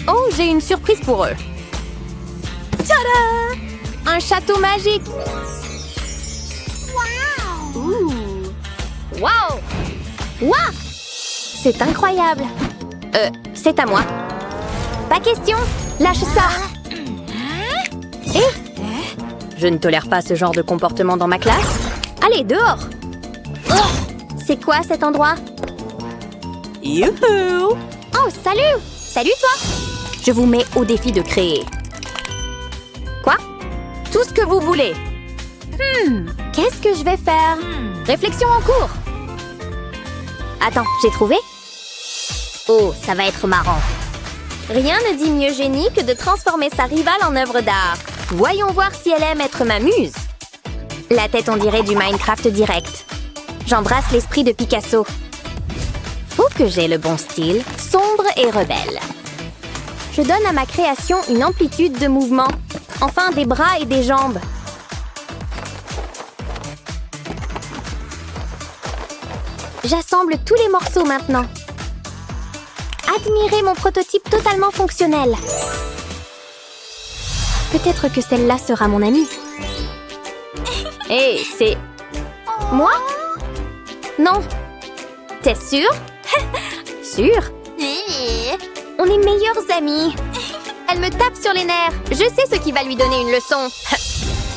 Oh, j'ai une surprise pour eux. Tada! Un château magique. Wow! Wow! C'est incroyable. C'est à moi. Pas question. Lâche ça. Je ne tolère pas ce genre de comportement dans ma classe. Allez, dehors. C'est quoi cet endroit? Youhou! Oh, salut! Salut, toi! Je vous mets au défi de créer. Quoi? Tout ce que vous voulez. Qu'est-ce que je vais faire? Réflexion en cours. Attends, j'ai trouvé? Oh, ça va être marrant. Rien ne dit mieux génie que de transformer sa rivale en œuvre d'art. Voyons voir si elle aime être ma muse. La tête, on dirait du Minecraft direct. J'embrasse l'esprit de Picasso. Faut que j'ai le bon style, sombre et rebelle. Je donne à ma création une amplitude de mouvement. Enfin, des bras et des jambes. J'assemble tous les morceaux maintenant. Admirez mon prototype totalement fonctionnel. Peut-être que celle-là sera mon amie. Hé, c'est... Moi? Non. T'es sûre? Sûre? On est meilleures amies. Elle me tape sur les nerfs. Je sais ce qui va lui donner une leçon.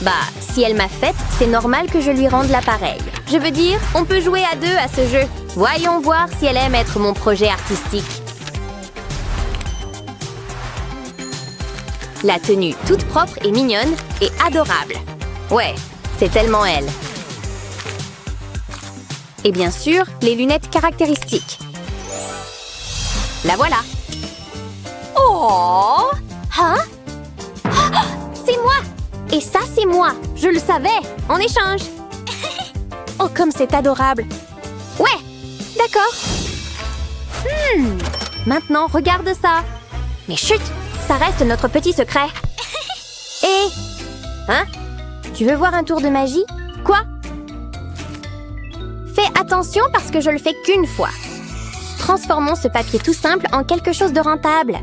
Bah, si elle m'a faite, c'est normal que je lui rende l'appareil. Je veux dire, on peut jouer à deux à ce jeu. Voyons voir si elle aime être mon projet artistique. La tenue toute propre et mignonne et adorable. Ouais, c'est tellement elle. Et bien sûr, les lunettes caractéristiques. La voilà. Oh! Hein? C'est moi! Et ça, c'est moi! Je le savais! En échange! Oh, comme c'est adorable! Ouais! D'accord! Maintenant, regarde ça! Mais chut! Ça reste notre petit secret! Et... Hein? Tu veux voir un tour de magie? Quoi? Fais attention parce que je le fais qu'une fois. Transformons ce papier tout simple en quelque chose de rentable.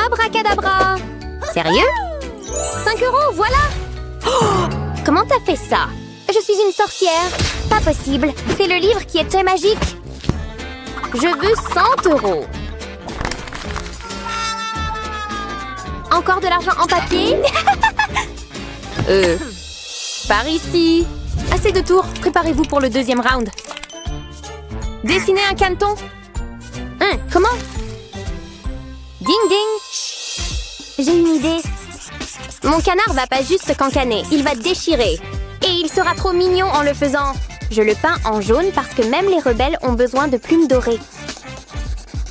Abracadabra! Sérieux? 5 €, voilà! Oh! Comment t'as fait ça? Je suis une sorcière. Pas possible. C'est le livre qui est très magique. Je veux 100 €. Encore de l'argent en papier? Par ici. Assez de tours. Préparez-vous pour le deuxième round. Dessinez un caneton. Comment? Ding ding. J'ai une idée. Mon canard va pas juste cancaner, il va déchirer. Et il sera trop mignon en le faisant. Je le peins en jaune parce que même les rebelles ont besoin de plumes dorées.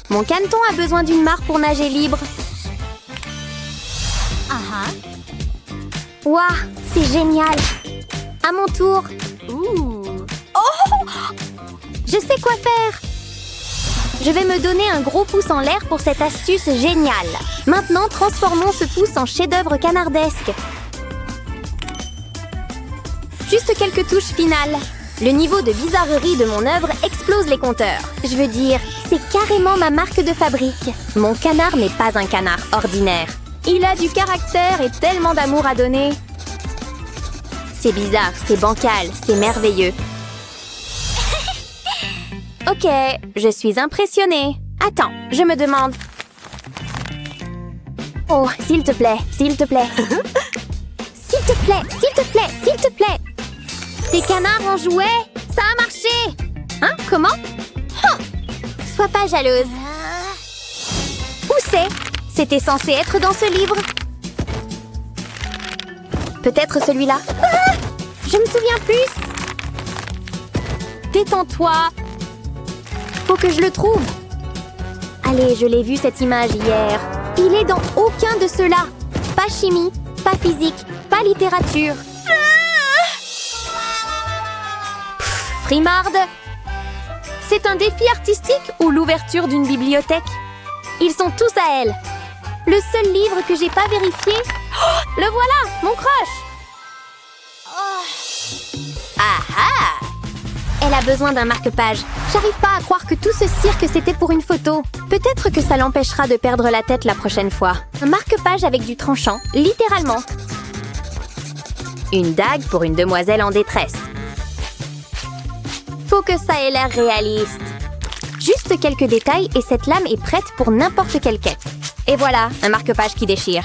Mon caneton a besoin d'une mare pour nager libre. Waouh, c'est génial. À mon tour. Oh! Je sais quoi faire. Je vais me donner un gros pouce en l'air pour cette astuce géniale. Maintenant, transformons ce pouce en chef-d'œuvre canardesque. Juste quelques touches finales. Le niveau de bizarrerie de mon œuvre explose les compteurs. Je veux dire, c'est carrément ma marque de fabrique. Mon canard n'est pas un canard ordinaire. Il a du caractère et tellement d'amour à donner. C'est bizarre, c'est bancal, c'est merveilleux. Ok, je suis impressionnée. Attends, je me demande... Oh, s'il te plaît, s'il te plaît. S'il te plaît, s'il te plaît, s'il te plaît. Des canards en jouet, ça a marché. Hein, comment? Oh, sois pas jalouse. Où c'est? C'était censé être dans ce livre. Peut-être celui-là. Ah, je me souviens plus. Détends-toi. Faut que je le trouve. Allez, je l'ai vu cette image hier. Il est dans aucun de ceux-là. Pas chimie, pas physique, pas littérature. Frimarde. C'est un défi artistique ou l'ouverture d'une bibliothèque? Ils sont tous à elle. Le seul livre que j'ai pas vérifié... Oh, le voilà, mon crush. Ah ah! Elle a besoin d'un marque-page. J'arrive pas à croire que tout ce cirque c'était pour une photo. Peut-être que ça l'empêchera de perdre la tête la prochaine fois. Un marque-page avec du tranchant, littéralement. Une dague pour une demoiselle en détresse. Faut que ça ait l'air réaliste. Juste quelques détails et cette lame est prête pour n'importe quelle quête. Et voilà, un marque-page qui déchire.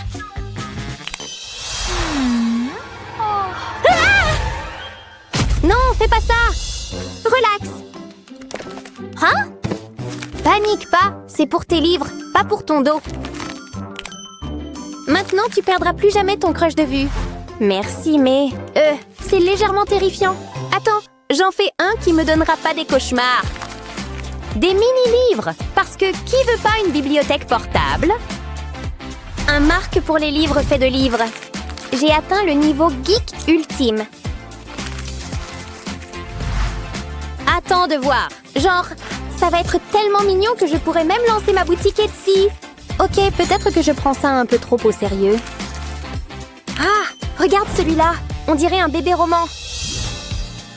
Non, fais pas ça! Relax! Hein? Panique pas, c'est pour tes livres, pas pour ton dos. Maintenant, tu perdras plus jamais ton crush de vue. Merci, mais... c'est légèrement terrifiant. Attends, j'en fais un qui me donnera pas des cauchemars. Des mini-livres, parce que qui veut pas une bibliothèque portable? Un marque pour les livres faits de livres. J'ai atteint le niveau geek ultime. Attends de voir. Genre, ça va être tellement mignon que je pourrais même lancer ma boutique Etsy. Ok, peut-être que je prends ça un peu trop au sérieux. Ah, regarde celui-là. On dirait un bébé roman.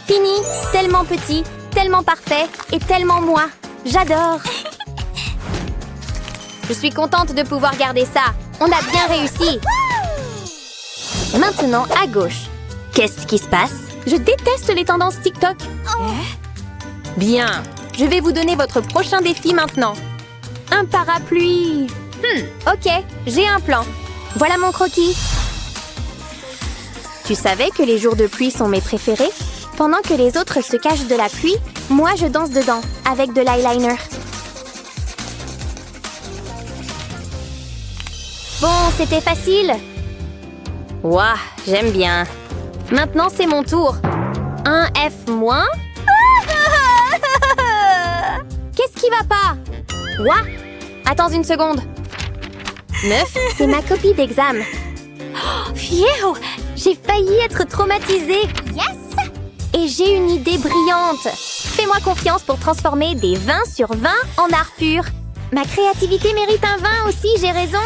Fini, tellement petit, tellement parfait et tellement moi. J'adore. Je suis contente de pouvoir garder ça. On a bien réussi. Maintenant, à gauche. Qu'est-ce qui se passe? Je déteste les tendances TikTok. Bien. Je vais vous donner votre prochain défi maintenant. Un parapluie. Ok, j'ai un plan. Voilà mon croquis. Tu savais que les jours de pluie sont mes préférés? Pendant que les autres se cachent de la pluie, moi je danse dedans, avec de l'eyeliner. Bon, c'était facile. Ouah, j'aime bien. Maintenant, c'est mon tour. Un F-. Qu'est-ce qui va pas? Ouah! Attends une seconde. 9, c'est ma copie d'examen. Phew! J'ai failli être traumatisée. Yes! Et j'ai une idée brillante. Fais-moi confiance pour transformer des 20 sur 20 en art pur. Ma créativité mérite un 20 aussi, j'ai raison.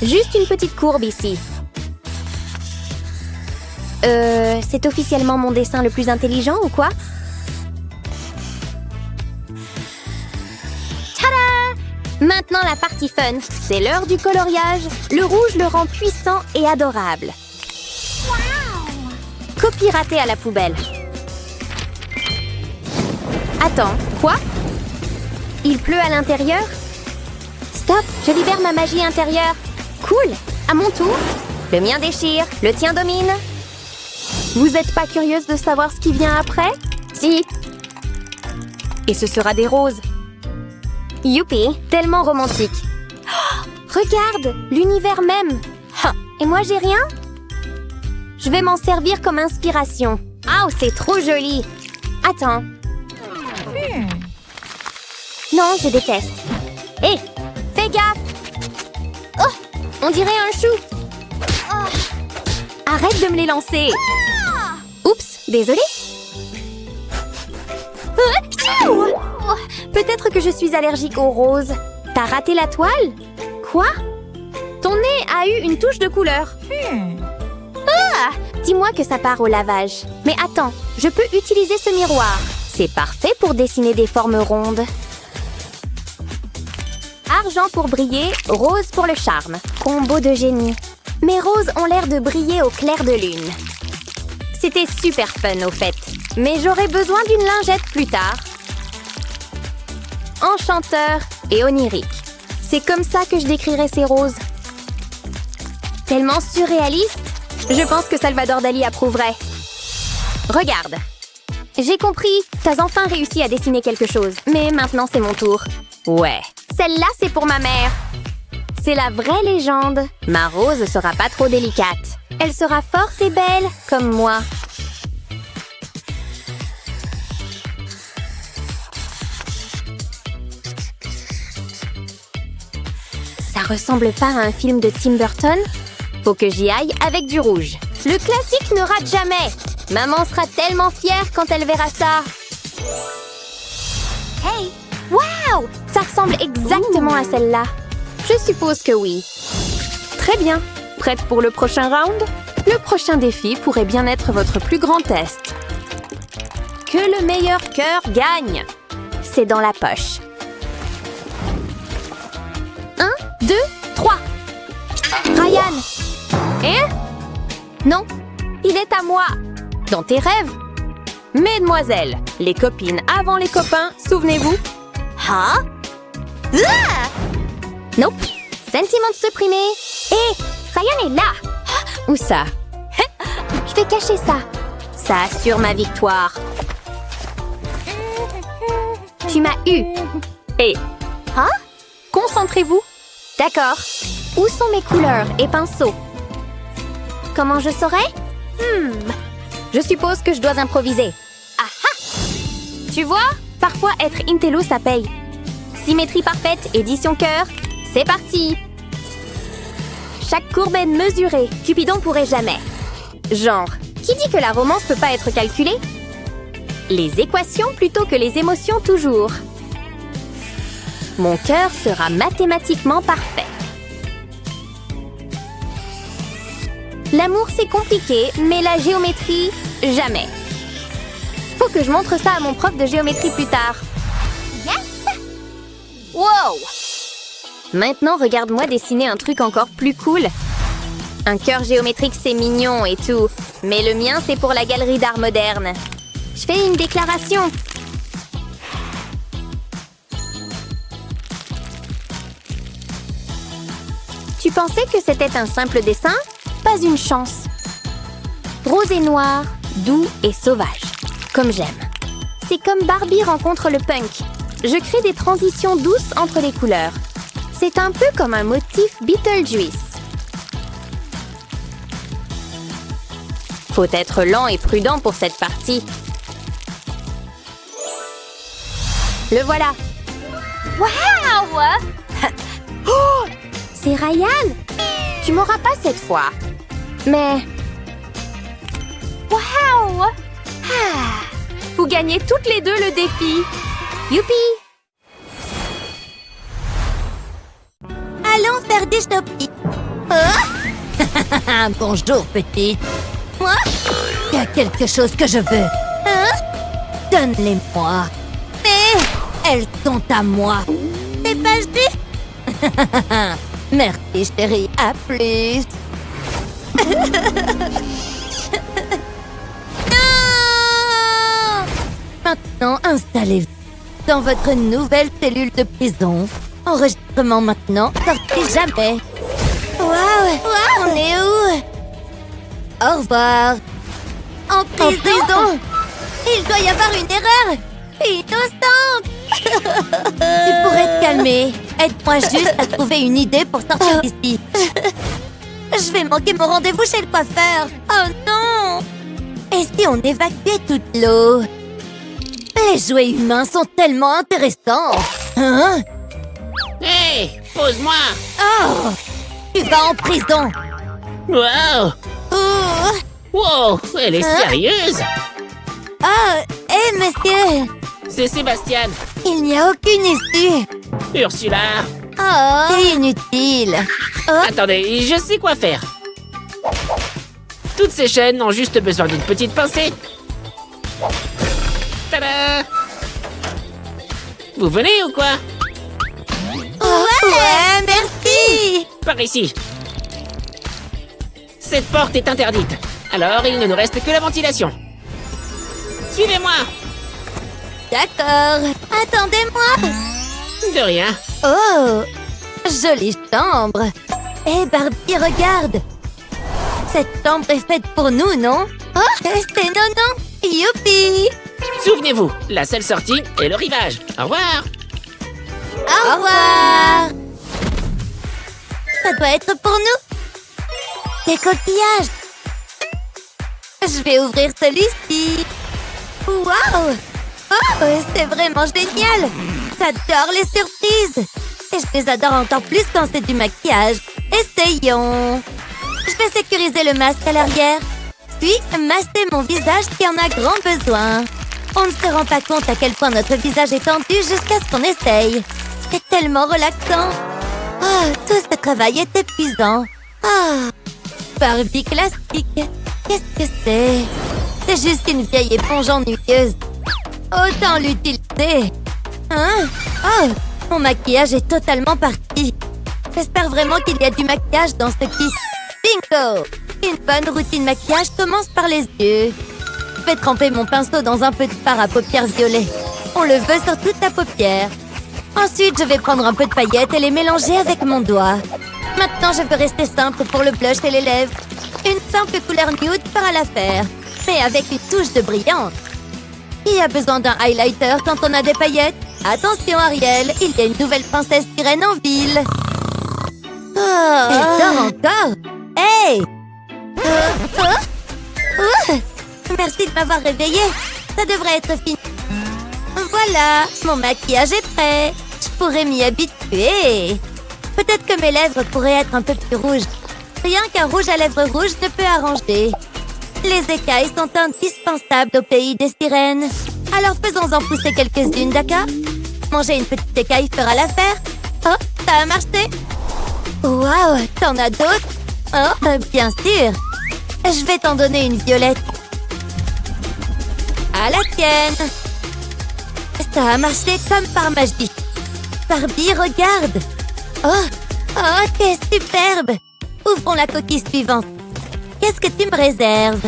Juste une petite courbe ici. C'est officiellement mon dessin le plus intelligent ou quoi? Tada! Maintenant la partie fun. C'est l'heure du coloriage. Le rouge le rend puissant et adorable. Copie ratée à la poubelle. Attends, quoi? Il pleut à l'intérieur? Stop, je libère ma magie intérieure. Cool, à mon tour. Le mien déchire, le tien domine. Vous n'êtes pas curieuse de savoir ce qui vient après? Si. Et ce sera des roses. Youpi, tellement romantique. Oh, regarde, l'univers même. Et moi, j'ai rien? Je vais m'en servir comme inspiration. Ah, c'est trop joli. Attends. Non, je déteste. Hé, fais gaffe. Oh, on dirait un chou. Arrête de me les lancer. Oups, désolée. Peut-être que je suis allergique aux roses. T'as raté la toile? Quoi? Ton nez a eu une touche de couleur. Ah! Dis-moi que ça part au lavage. Mais attends, je peux utiliser ce miroir. C'est parfait pour dessiner des formes rondes. Argent pour briller, rose pour le charme. Combo de génie. Mes roses ont l'air de briller au clair de lune. C'était super fun au fait. Mais j'aurais besoin d'une lingette plus tard. Enchanteur et onirique. C'est comme ça que je décrirais ces roses. Tellement surréaliste. Je pense que Salvador Dali approuverait. Regarde. J'ai compris. T'as enfin réussi à dessiner quelque chose. Mais maintenant, c'est mon tour. Ouais. Celle-là, c'est pour ma mère. C'est la vraie légende. Ma rose sera pas trop délicate. Elle sera forte et belle, comme moi. Ça ressemble pas à un film de Tim Burton? Faut que j'y aille avec du rouge. Le classique ne rate jamais. Maman sera tellement fière quand elle verra ça. Hey! Waouh! Ça ressemble exactement à celle-là. Je suppose que oui. Très bien. Prête pour le prochain round? Le prochain défi pourrait bien être votre plus grand test. Que le meilleur cœur gagne. C'est dans la poche. 1, 2, 3. Ryan. Hein? Non, il est à moi. Dans tes rêves. Mesdemoiselles, les copines avant les copains, souvenez-vous? Ah? Nope. Sentiment supprimé. Hé, Ryan est là. Où ça? Je vais cacher ça. Ça assure ma victoire. Tu m'as eu. Et... Hein? Concentrez-vous. D'accord. Où sont mes couleurs et pinceaux? Comment je saurais? Je suppose que je dois improviser. Aha! Tu vois? Parfois, être intello, ça paye. Symétrie parfaite, édition cœur. C'est parti! Chaque courbe est mesurée. Cupidon pourrait jamais. Genre, qui dit que la romance peut pas être calculée? Les équations plutôt que les émotions toujours. Mon cœur sera mathématiquement parfait. L'amour, c'est compliqué, mais la géométrie, jamais. Faut que je montre ça à mon prof de géométrie plus tard. Yes! Wow! Maintenant, regarde-moi dessiner un truc encore plus cool. Un cœur géométrique, c'est mignon et tout. Mais le mien, c'est pour la galerie d'art moderne. Je fais une déclaration. Tu pensais que c'était un simple dessin? Pas une chance. Rose et noir, doux et sauvage. Comme j'aime. C'est comme Barbie rencontre le punk. Je crée des transitions douces entre les couleurs. C'est un peu comme un motif Beetlejuice. Faut être lent et prudent pour cette partie. Le voilà. Wow! Oh! C'est Ryan! Tu m'auras pas cette fois. Mais... Wow! Ah! Vous gagnez toutes les deux le défi. Youpi! Allons faire des shopping. Bonjour, petite. Moi? Il y a quelque chose que je veux. Donne-les-moi. Mais elles sont à moi. C'est pas juste. Merci, chérie. À plus. Non! Maintenant, installez-vous dans votre nouvelle cellule de prison. Enregistrement maintenant, sortez jamais. Waouh! On est où? Au revoir. En prison? Il doit y avoir une erreur. Innocente. Tu pourrais te calmer. Aide-moi juste à trouver une idée pour sortir d'ici. Je vais manquer mon rendez-vous chez le coiffeur. Oh non! Et si on évacuait toute l'eau? Les jouets humains sont tellement intéressants. Hein? Hey, pose-moi! Oh! Tu vas en prison. Wow! Oh! Wow, elle est sérieuse! Oh! Hé, monsieur! C'est Sébastien! Il n'y a aucune issue. Ursula! Oh! C'est inutile. Attendez, je sais quoi faire! Toutes ces chaînes ont juste besoin d'une petite pincée. Tada! Vous venez ou quoi? Ouais, merci! Par ici! Cette porte est interdite. Alors, il ne nous reste que la ventilation. Suivez-moi! D'accord. Attendez-moi. De rien. Oh! Jolie chambre. Hé, Barbie, regarde. Cette chambre est faite pour nous, non? Oh, c'est non. Youpi! Souvenez-vous, la seule sortie est le rivage. Au revoir! Au revoir! Ça doit être pour nous. Des coquillages. Je vais ouvrir celui-ci. Waouh! Oh, c'est vraiment génial! J'adore les surprises! Et je les adore encore plus quand c'est du maquillage. Essayons! Je vais sécuriser le masque à l'arrière. Puis, masser mon visage qui en a grand besoin. On ne se rend pas compte à quel point notre visage est tendu jusqu'à ce qu'on essaye. C'est tellement relaxant. Oh, tout ce travail est épuisant. Ah, Barbie classique. Qu'est-ce que c'est? C'est juste une vieille éponge ennuyeuse. Autant l'utiliser. Hein? Oh, mon maquillage est totalement parti. J'espère vraiment qu'il y a du maquillage dans ce kit. Bingo! Une bonne routine maquillage commence par les yeux. Je vais tremper mon pinceau dans un peu de fard à paupières violet. On le veut sur toute la paupière. Ensuite, je vais prendre un peu de paillettes et les mélanger avec mon doigt. Maintenant, je veux rester simple pour le blush et les lèvres. Une simple couleur nude fera l'affaire, mais avec une touche de brillante. Qui a besoin d'un highlighter quand on a des paillettes? Attention, Ariel, il y a une nouvelle princesse sirène en ville. Oh, elle dort encore? Hey! Merci de m'avoir réveillée. Ça devrait être fini. Voilà, mon maquillage est prêt. Je pourrais m'y habituer. Peut-être que mes lèvres pourraient être un peu plus rouges. Rien qu'un rouge à lèvres rouges ne peut arranger. Les écailles sont indispensables au pays des sirènes. Alors faisons-en pousser quelques-unes, d'accord? Manger une petite écaille fera l'affaire. Oh, ça a marché. Waouh, t'en as d'autres? Oh, bien sûr. Je vais t'en donner une violette. À la tienne. Ça a marché comme par magie. Barbie, regarde. Oh, t'es superbe. Ouvrons la coquille suivante. Qu'est-ce que tu me réserves?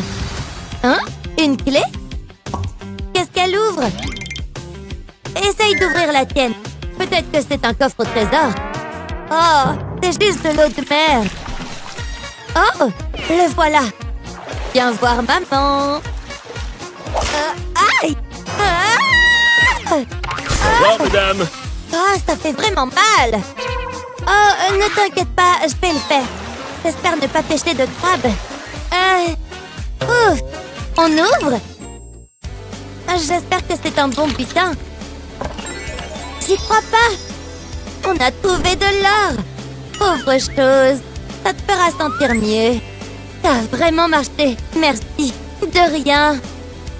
Hein? Une clé? Qu'est-ce qu'elle ouvre? Essaye d'ouvrir la tienne. Peut-être que c'est un coffre au trésor. Oh, c'est juste de l'eau de mer. Oh, le voilà. Viens voir maman. Aïe! Bonjour, mesdames. Oh, ça fait vraiment mal. Oh, ne t'inquiète pas, je vais le faire. J'espère ne pas pêcher de crabe. Ouf, on ouvre? J'espère que c'est un bon butin. J'y crois pas. On a trouvé de l'or. Pauvre chose, ça te fera sentir mieux. Ça a vraiment marché, merci. De rien.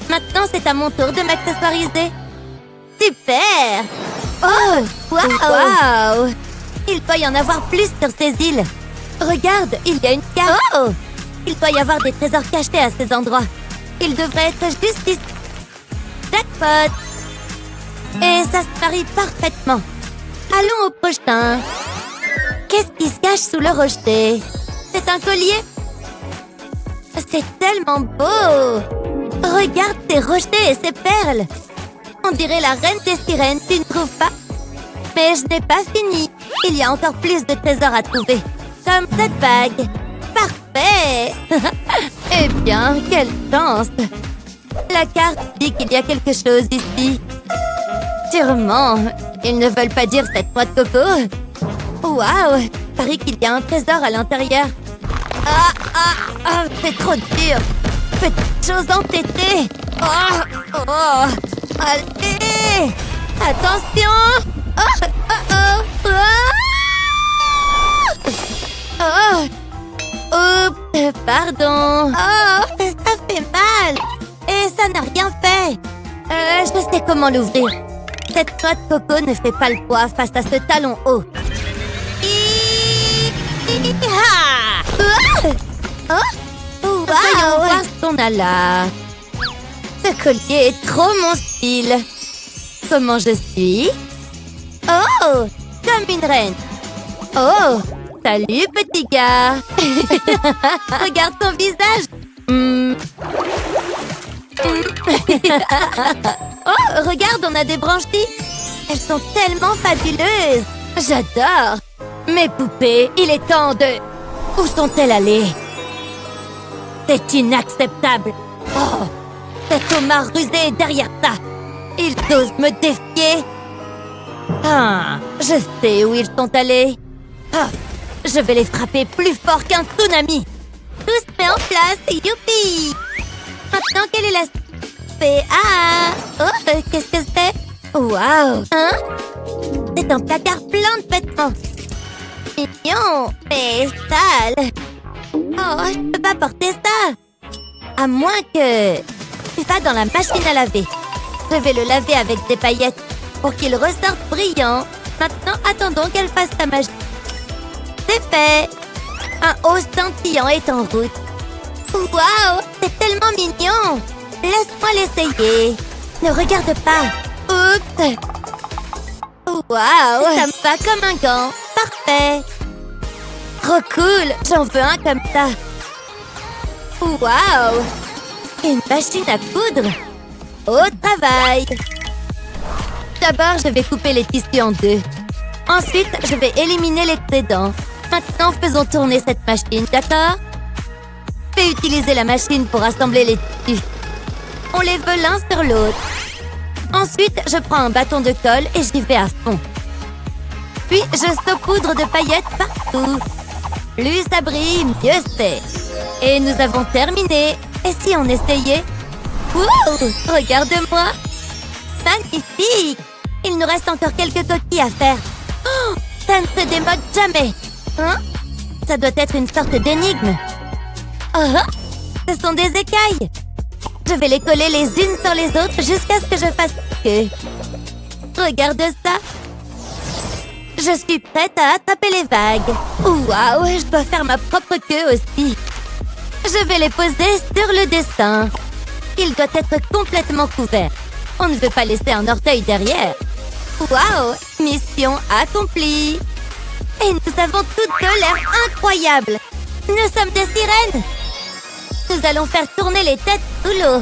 Maintenant, c'est à mon tour de m'accessoiriser. Super! Oh, wow! Il doit y en avoir plus sur ces îles. Regarde, il y a une carte. Oh! Il doit y avoir des trésors cachés à ces endroits. Il devrait être juste ici. Jackpot! Et ça se marie parfaitement. Allons au prochain. Qu'est-ce qui se cache sous le rocher? C'est un collier? C'est tellement beau! Regarde ces rochers et ces perles! On dirait la reine des sirènes, tu ne trouves pas? Mais je n'ai pas fini. Il y a encore plus de trésors à trouver. Comme cette bague. Parfait! Eh bien, quelle chance! La carte dit qu'il y a quelque chose ici. Sûrement. Ils ne veulent pas dire cette noix de coco. Waouh! Paraît qu'il y a un trésor à l'intérieur. C'est trop dur. Petite chose entêtée. Allez! Attention! Pardon. Ça fait mal. Et ça n'a rien fait. Je sais comment l'ouvrir. Cette noix de coco ne fait pas le poids face à ce talon haut. Voyons voir ce qu'on a là. Ce collier est trop mon style. Comment je suis? Oh, comme une reine. Oh, salut petit gars. Regarde ton visage. Oh, regarde, on a des branchies. Elles sont tellement fabuleuses. J'adore. Mes poupées, il est temps de... Où sont-elles allées? C'est inacceptable. Oh, cet homard rusé est derrière ça. Il ose me défier. Je sais où ils sont allés. Je vais les frapper plus fort qu'un tsunami. Tout se met en place, youpi. Maintenant, quelle est la... qu'est-ce que c'est? Waouh. C'est un placard plein de vêtements. Mignon, mais sale. Oh, je peux pas porter ça. À moins que... Tu vas dans la machine à laver. Je vais le laver avec des paillettes pour qu'il ressorte brillant. Maintenant, attendons qu'elle fasse sa magie. C'est fait. Un haut scintillant est en route. Waouh, c'est tellement mignon. Laisse-moi l'essayer. Ne regarde pas. Oups. Waouh, ça me va comme un gant. Parfait. Trop cool. J'en veux un comme ça. Waouh. Une machine à coudre. Au travail. D'abord, je vais couper les tissus en deux. Ensuite, je vais éliminer l'excédent. Maintenant, faisons tourner cette machine, d'accord? Je vais utiliser la machine pour assembler les tissus. On les veut l'un sur l'autre. Ensuite, je prends un bâton de colle et j'y vais à fond. Puis, je saupoudre de paillettes partout. Plus ça brille, mieux c'est. Et nous avons terminé. Et si on essayait? Wow! Regarde-moi! Magnifique! Il nous reste encore quelques coquilles à faire. Oh, ça ne se démode jamais. Hein? Ça doit être une sorte d'énigme. Oh, ce sont des écailles. Je vais les coller les unes sur les autres jusqu'à ce que je fasse queue. Regarde ça. Je suis prête à attraper les vagues. Waouh, je dois faire ma propre queue aussi. Je vais les poser sur le dessin. Il doit être complètement couvert. On ne veut pas laisser un orteil derrière. Waouh, mission accomplie. Et nous avons toutes deux l'air incroyables. Nous sommes des sirènes. Nous allons faire tourner les têtes sous l'eau.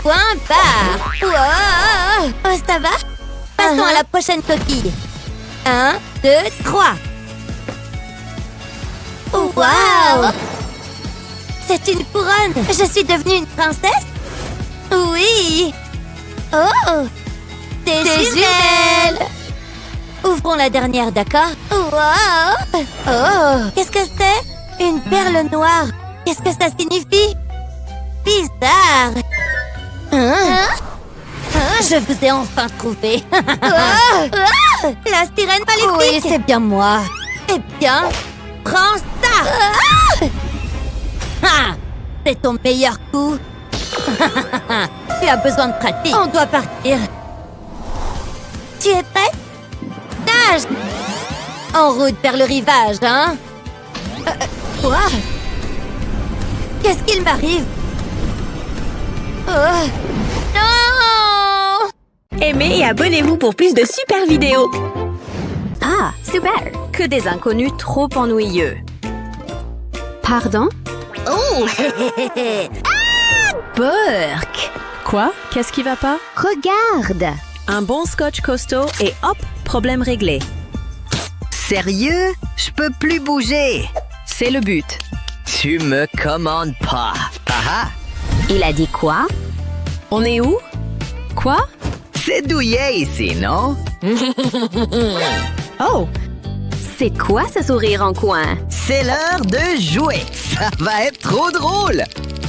Point barre. Wow. Oh, ça va? Passons à la prochaine coquille. 1, 2, 3. Wow! C'est une couronne. Je suis devenue une princesse? Oui. Oh! Des jumelles. Ouvrons la dernière, d'accord? Wow! Oh! Qu'est-ce que c'est? Une perle noire. Qu'est-ce que ça signifie? Bizarre. Je vous ai enfin trouvé. La sirène maléfique. Oui, c'est bien moi. Eh bien, prends ça. C'est ton meilleur coup. Tu as besoin de pratique. On doit partir. Tu es prête? Nage. En route vers le rivage, hein? Quoi? Qu'est-ce qu'il m'arrive? Oh. Non! Aimez et abonnez-vous pour plus de super vidéos. Ah, super! Que des inconnus trop ennuyeux. Pardon? Oh! Burk! Quoi? Qu'est-ce qui va pas? Regarde! Un bon scotch costaud et hop, problème réglé. Sérieux? Je peux plus bouger. C'est le but. Tu me commandes pas. Ah ah. Il a dit quoi? On est où? Quoi? C'est douillet ici, non? Oh! C'est quoi ce sourire en coin? C'est l'heure de jouer. Ça va être trop drôle.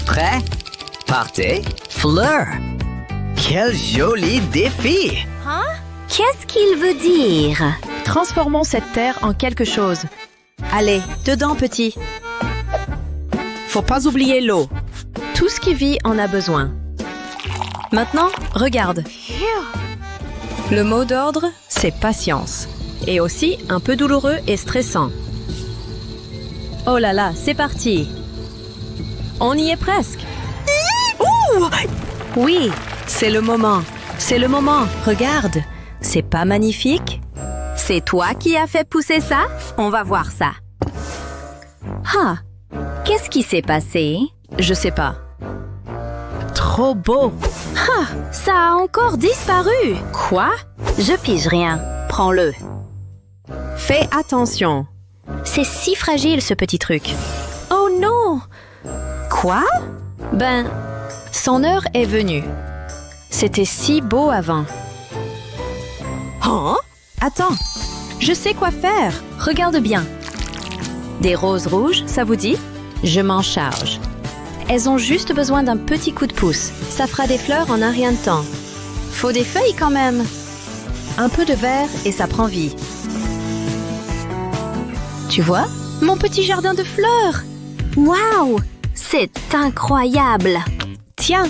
Prêt? Partez. Fleur. Quel joli défi. Qu'est-ce qu'il veut dire? Transformons cette terre en quelque chose. Allez, dedans, petit. Faut pas oublier l'eau. Tout ce qui vit en a besoin. Maintenant, regarde. Le mot d'ordre, c'est patience. Et aussi un peu douloureux et stressant. Oh là là, c'est parti. On y est presque. Ouh! Oui, c'est le moment. C'est le moment. Regarde, c'est pas magnifique? C'est toi qui as fait pousser ça? On va voir ça. Ah, qu'est-ce qui s'est passé? Je sais pas. Trop beau. Ah, ça a encore disparu. Quoi? Je pige rien. Prends-le. Fais attention. C'est si fragile ce petit truc. Oh non! Quoi? Ben, son heure est venue. C'était si beau avant. Hein? Attends, je sais quoi faire. Regarde bien. Des roses rouges, ça vous dit? Je m'en charge. Elles ont juste besoin d'un petit coup de pouce. Ça fera des fleurs en un rien de temps. Faut des feuilles quand même. Un peu de verre et ça prend vie. Tu vois? Mon petit jardin de fleurs. Waouh! C'est incroyable! Tiens,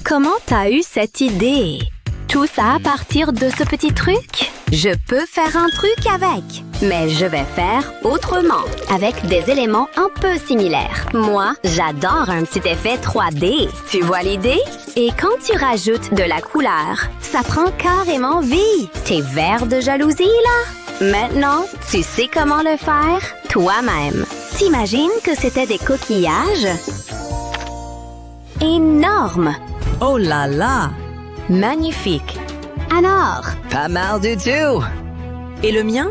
Comment t'as eu cette idée? Tout ça à partir de ce petit truc? Je peux faire un truc avec, mais je vais faire autrement, avec des éléments un peu similaires. Moi, j'adore un petit effet 3D. Tu vois l'idée? Et quand tu rajoutes de la couleur, ça prend carrément vie. T'es vert de jalousie, là? Maintenant, tu sais comment le faire toi-même. T'imagines que c'était des coquillages? Énormes! Oh là là! Magnifique! Alors, Pas mal du tout. Et le mien?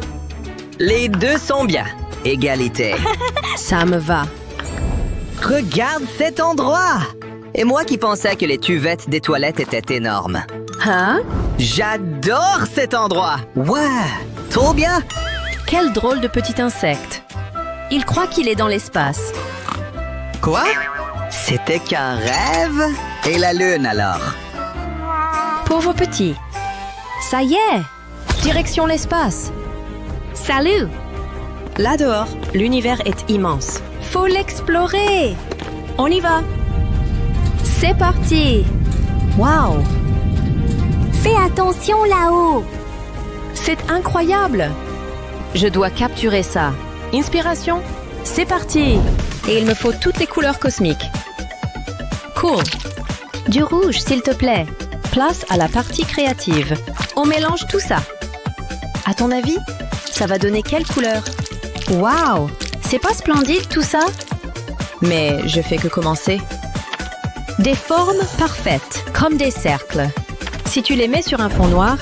Les deux sont bien. Égalité. Ça me va. Regarde cet endroit. Et moi qui pensais que les cuvettes des toilettes étaient énormes. Hein? J'adore cet endroit. Ouais, trop bien. Quel drôle de petit insecte. Il croit qu'il est dans l'espace. Quoi? C'était qu'un rêve? Et la lune alors? Pauvre petit. Ça y est! Direction l'espace. salut! Là dehors, l'univers est immense. Faut l'explorer! On y va! C'est parti! Wow! Fais attention là-haut! C'est incroyable! Je dois capturer ça. Inspiration? C'est parti! Et il me faut toutes les couleurs cosmiques. Cool! Du rouge, s'il te plaît. Place à la partie créative. On mélange tout ça. À ton avis, ça va donner quelle couleur? Wow! C'est pas splendide tout ça? Mais je fais que commencer. Des formes parfaites, comme des cercles. Si tu les mets sur un fond noir,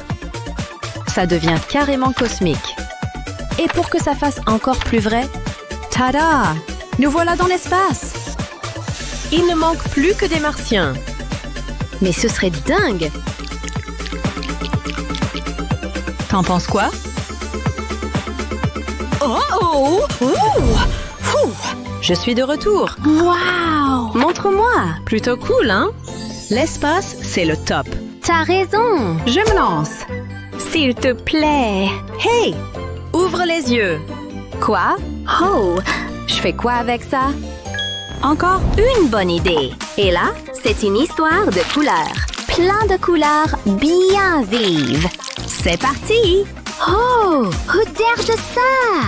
ça devient carrément cosmique. Et pour que ça fasse encore plus vrai, tada! Nous voilà dans l'espace! Il ne manque plus que des martiens. Mais ce serait dingue! T'en penses quoi? Oh! Je suis de retour. Wow! Montre-moi! Plutôt cool, hein? L'espace, c'est le top. T'as raison! Je me lance. S'il te plaît! Hey! Ouvre les yeux. Quoi? Oh! Je fais quoi avec ça? Encore une bonne idée! Et là, c'est une histoire de couleurs. Plein de couleurs bien vives. C'est parti! Oh! Regarde ça!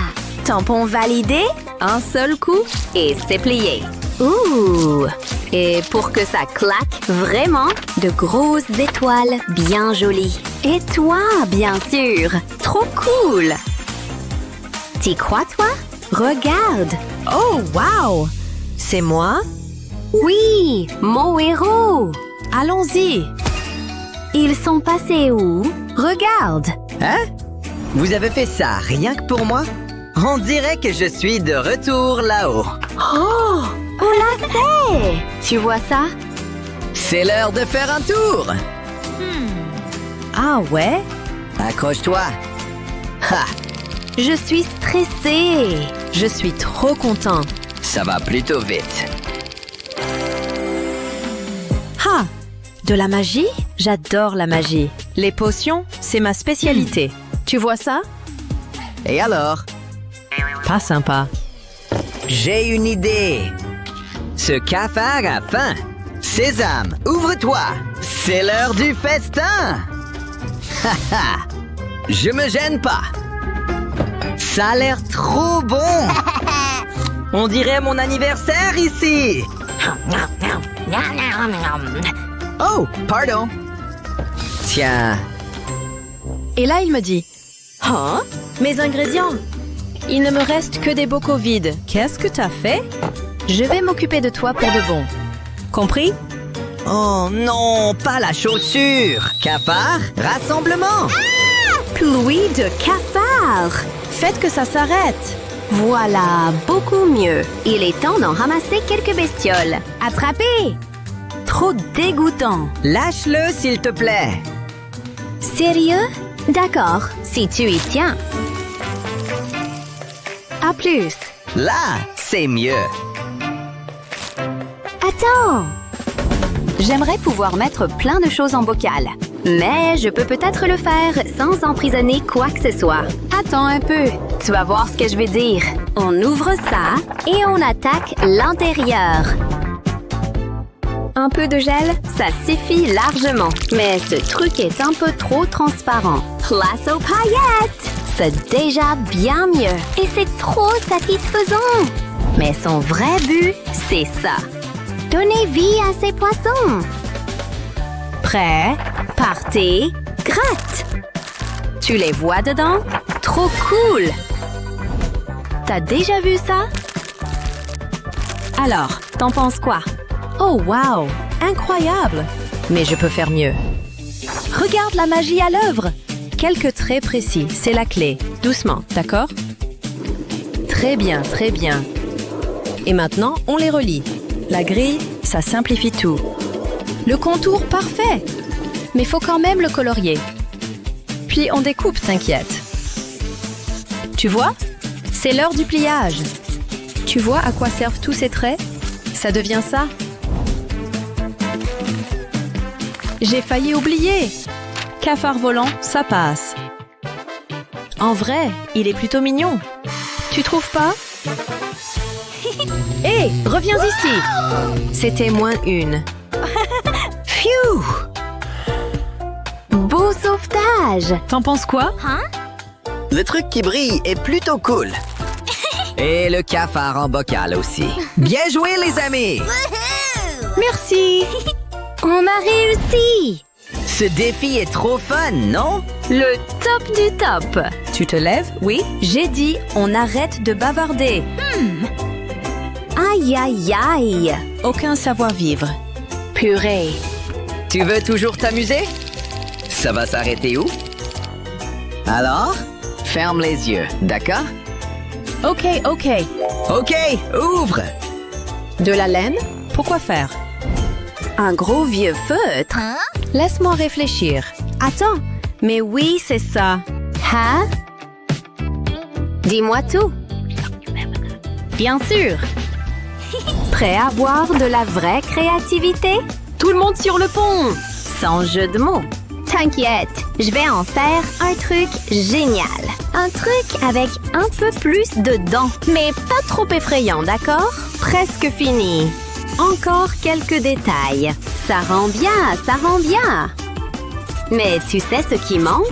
Tampon validé, un seul coup, et c'est plié. Ouh! Et pour que ça claque vraiment, de grosses étoiles bien jolies. Et toi, bien sûr! Trop cool! T'y crois, toi? Regarde! Oh, wow! C'est moi? Oui! Mon héros! Allons-y! Ils sont passés où? Regarde! Hein? Vous avez fait ça rien que pour moi? On dirait que je suis de retour là-haut. Oh! On l'a fait! Tu vois ça? C'est l'heure de faire un tour. Ah ouais? Accroche-toi. Ha! Je suis stressée! Je suis trop content. Ça va plutôt vite. Ah! De la magie? J'adore la magie. Les potions, c'est ma spécialité. Tu vois ça? Et alors? Pas sympa. J'ai une idée. Ce cafard a faim. Sésame, ouvre-toi. C'est l'heure du festin. Ha ha! Je me gêne pas. Ça a l'air trop bon. On dirait mon anniversaire ici. Oh, pardon. Tiens. Et là, il me dit, « Hein? Mes ingrédients? Il ne me reste que des bocaux vides. Qu'est-ce que t'as fait? Je vais m'occuper de toi pour de bon. Compris? Oh non, pas la chaussure. Cafard, rassemblement. Pluie de cafards! Faites que ça s'arrête. Voilà, beaucoup mieux. Il est temps d'en ramasser quelques bestioles. Attrapez! Trop dégoûtant. Lâche-le, s'il te plaît. Sérieux? D'accord, si tu y tiens. À plus. Là, c'est mieux. Attends! J'aimerais pouvoir mettre plein de choses en bocal. Mais je peux peut-être le faire sans emprisonner quoi que ce soit. Attends un peu. Tu vas voir ce que je vais dire. On ouvre ça et on attaque l'intérieur. Un peu de gel, ça suffit largement. Mais ce truc est un peu trop transparent. Place aux paillettes! C'est déjà bien mieux. Et c'est trop satisfaisant. Mais son vrai but, c'est ça. Donner vie à ces poissons. Prêt, partez, gratte. Tu les vois dedans? Trop cool! T'as déjà vu ça? Alors, t'en penses quoi? Oh wow, incroyable. Mais je peux faire mieux. Regarde la magie à l'œuvre. Quelques traits précis, c'est la clé. Doucement, d'accord? Très bien, très bien. Et maintenant, on les relie. La grille, ça simplifie tout. Le contour parfait. Mais faut quand même le colorier. Puis on découpe, t'inquiète. Tu vois? C'est l'heure du pliage. Tu vois à quoi servent tous ces traits? Ça devient ça. J'ai failli oublier. Cafard volant, ça passe. En vrai, il est plutôt mignon. Tu trouves pas? Hé, reviens ici. C'était -1. Phew! Beau sauvetage! T'en penses quoi? Le truc qui brille est plutôt cool. Et le cafard en bocal aussi. Bien joué, les amis! Merci! On a réussi! Ce défi est trop fun, non? Le top du top! Tu te lèves? Oui? J'ai dit, on arrête de bavarder. Aïe aïe aïe! Aucun savoir-vivre. Purée! Tu veux toujours t'amuser? Ça va s'arrêter où? Alors, ferme les yeux, d'accord? Ok. OK, ouvre! De la laine? Pourquoi faire? Un gros vieux feutre! Laisse-moi réfléchir. Attends, mais oui, c'est ça. Hein? Dis-moi tout. Bien sûr. Prêt à voir de la vraie créativité? Tout le monde sur le pont! Sans jeu de mots. T'inquiète, je vais en faire un truc génial. Un truc avec un peu plus de dents. Mais pas trop effrayant, d'accord? Presque fini. Encore quelques détails. Ça rend bien. Mais tu sais ce qui manque?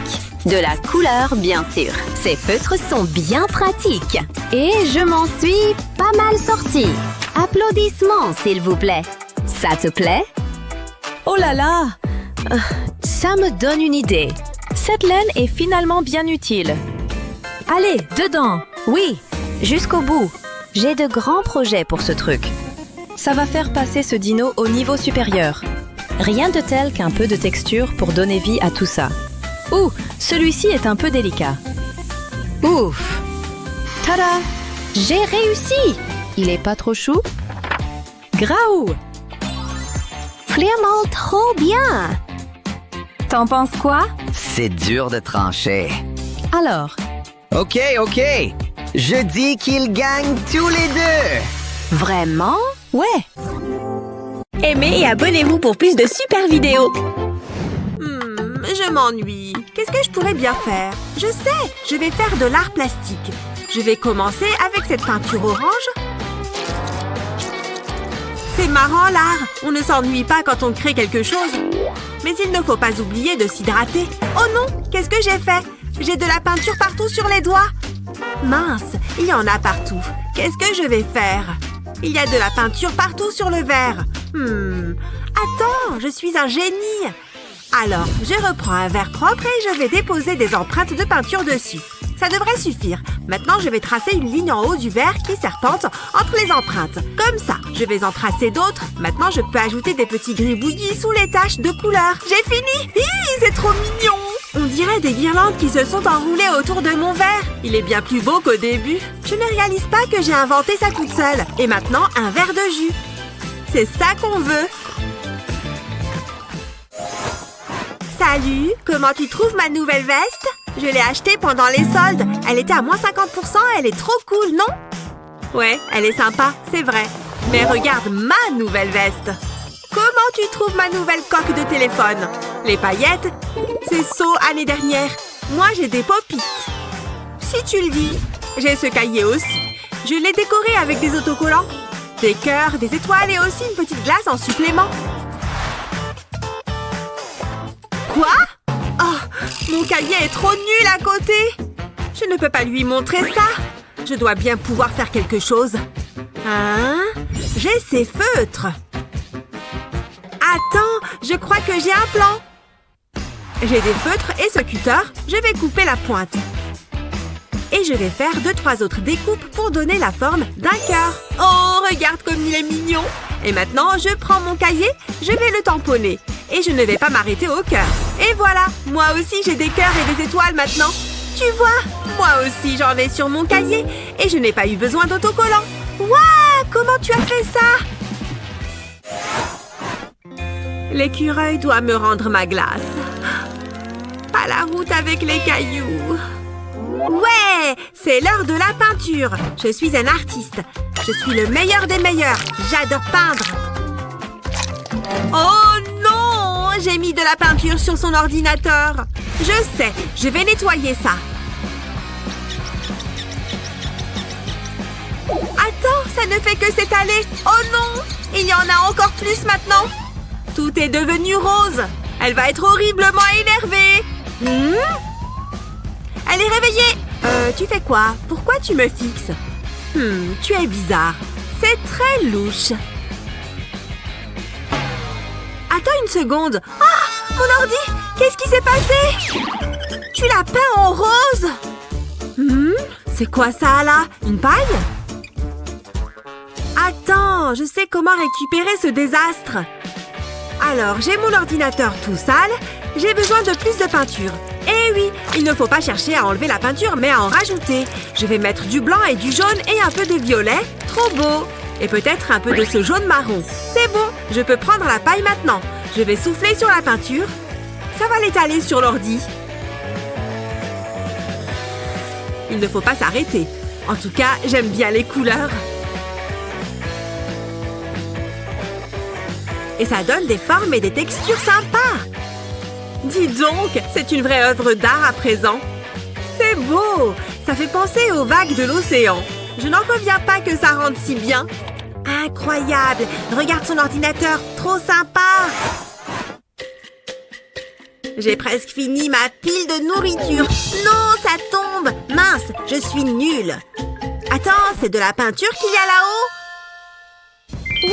De la couleur, bien sûr. Ces feutres sont bien pratiques. Et je m'en suis pas mal sortie. Applaudissements, s'il vous plaît. Ça te plaît? Oh là là! Ça me donne une idée. Cette laine est finalement bien utile. Allez, dedans! Oui, jusqu'au bout. J'ai de grands projets pour ce truc. Ça va faire passer ce dino au niveau supérieur. Rien de tel qu'un peu de texture pour donner vie à tout ça. Ouh, celui-ci est un peu délicat. Ouf! Tada! J'ai réussi! Il est pas trop chou? Graou! Vraiment trop bien! T'en penses quoi? C'est dur de trancher. Alors, OK. Je dis qu'ils gagnent tous les deux! Vraiment? ouais! Aimez et abonnez-vous pour plus de super vidéos. Je m'ennuie. Qu'est-ce que je pourrais bien faire? Je sais, je vais faire de l'art plastique. Je vais commencer avec cette peinture orange. C'est marrant, l'art. On ne s'ennuie pas quand on crée quelque chose. Mais il ne faut pas oublier de s'hydrater. Oh non, qu'est-ce que j'ai fait? J'ai de la peinture partout sur les doigts. Mince, il y en a partout. Qu'est-ce que je vais faire? Il y a de la peinture partout sur le verre. Attends, je suis un génie. Alors, je reprends un verre propre et je vais déposer des empreintes de peinture dessus. Ça devrait suffire. Maintenant, je vais tracer une ligne en haut du verre qui serpente entre les empreintes. Comme ça, je vais en tracer d'autres. Maintenant, je peux ajouter des petits gribouillis sous les taches de couleur. J'ai fini! Hi, c'est trop mignon! On dirait des guirlandes qui se sont enroulées autour de mon verre. Il est bien plus beau qu'au début. Je ne réalise pas que j'ai inventé ça toute seule. Et maintenant, un verre de jus. C'est ça qu'on veut. Salut, comment tu trouves ma nouvelle veste? Je l'ai achetée pendant les soldes. Elle était à moins 50%, elle est trop cool, non? Ouais, elle est sympa, c'est vrai. Mais regarde ma nouvelle veste. Comment tu trouves ma nouvelle coque de téléphone? Les paillettes? C'est saut année dernière. Moi, j'ai des pop-it. Si tu le dis. J'ai ce cahier aussi. Je l'ai décoré avec des autocollants. Des cœurs, des étoiles et aussi une petite glace en supplément. Quoi? Oh, mon cahier est trop nul à côté. Je ne peux pas lui montrer ça. Je dois bien pouvoir faire quelque chose. Hein? J'ai ces feutres. Attends, je crois que j'ai un plan. J'ai des feutres et ce cutter, je vais couper la pointe. Et je vais faire 2-3 autres découpes pour donner la forme d'un cœur. Oh, regarde comme il est mignon. Et maintenant, je prends mon cahier, je vais le tamponner. Et je ne vais pas m'arrêter au cœur. Et voilà, moi aussi j'ai des cœurs et des étoiles maintenant. Tu vois, moi aussi j'en ai sur mon cahier. Et je n'ai pas eu besoin d'autocollant. Waouh, comment tu as fait ça? L'écureuil doit me rendre ma glace. Pas la route avec les cailloux. Ouais, c'est l'heure de la peinture. Je suis un artiste. Je suis le meilleur des meilleurs. J'adore peindre. Oh non, j'ai mis de la peinture sur son ordinateur. Je sais, je vais nettoyer ça. Attends, ça ne fait que s'étaler. Oh non, il y en a encore plus maintenant. Tout est devenu rose. Elle va être horriblement énervée. Elle est réveillée. Tu fais quoi? Pourquoi tu me fixes? Tu es bizarre. C'est très louche. Attends une seconde. Ah, mon ordi! Qu'est-ce qui s'est passé? Tu l'as peint en rose? C'est quoi ça, là? Une paille? Attends, je sais comment récupérer ce désastre. Alors, j'ai mon ordinateur tout sale. J'ai besoin de plus de peinture. Eh oui, il ne faut pas chercher à enlever la peinture, mais à en rajouter. Je vais mettre du blanc et du jaune et un peu de violet. Trop beau! Et peut-être un peu de ce jaune marron. C'est bon, je peux prendre la paille maintenant. Je vais souffler sur la peinture. Ça va l'étaler sur l'ordi. Il ne faut pas s'arrêter. En tout cas, j'aime bien les couleurs. Et ça donne des formes et des textures sympas. Dis donc, c'est une vraie œuvre d'art à présent. C'est beau! Ça fait penser aux vagues de l'océan. Je n'en reviens pas que ça rende si bien. Incroyable! Regarde son ordinateur, trop sympa! J'ai presque fini ma pile de nourriture. Non, ça tombe! Mince, je suis nulle. Attends, c'est de la peinture qu'il y a là-haut?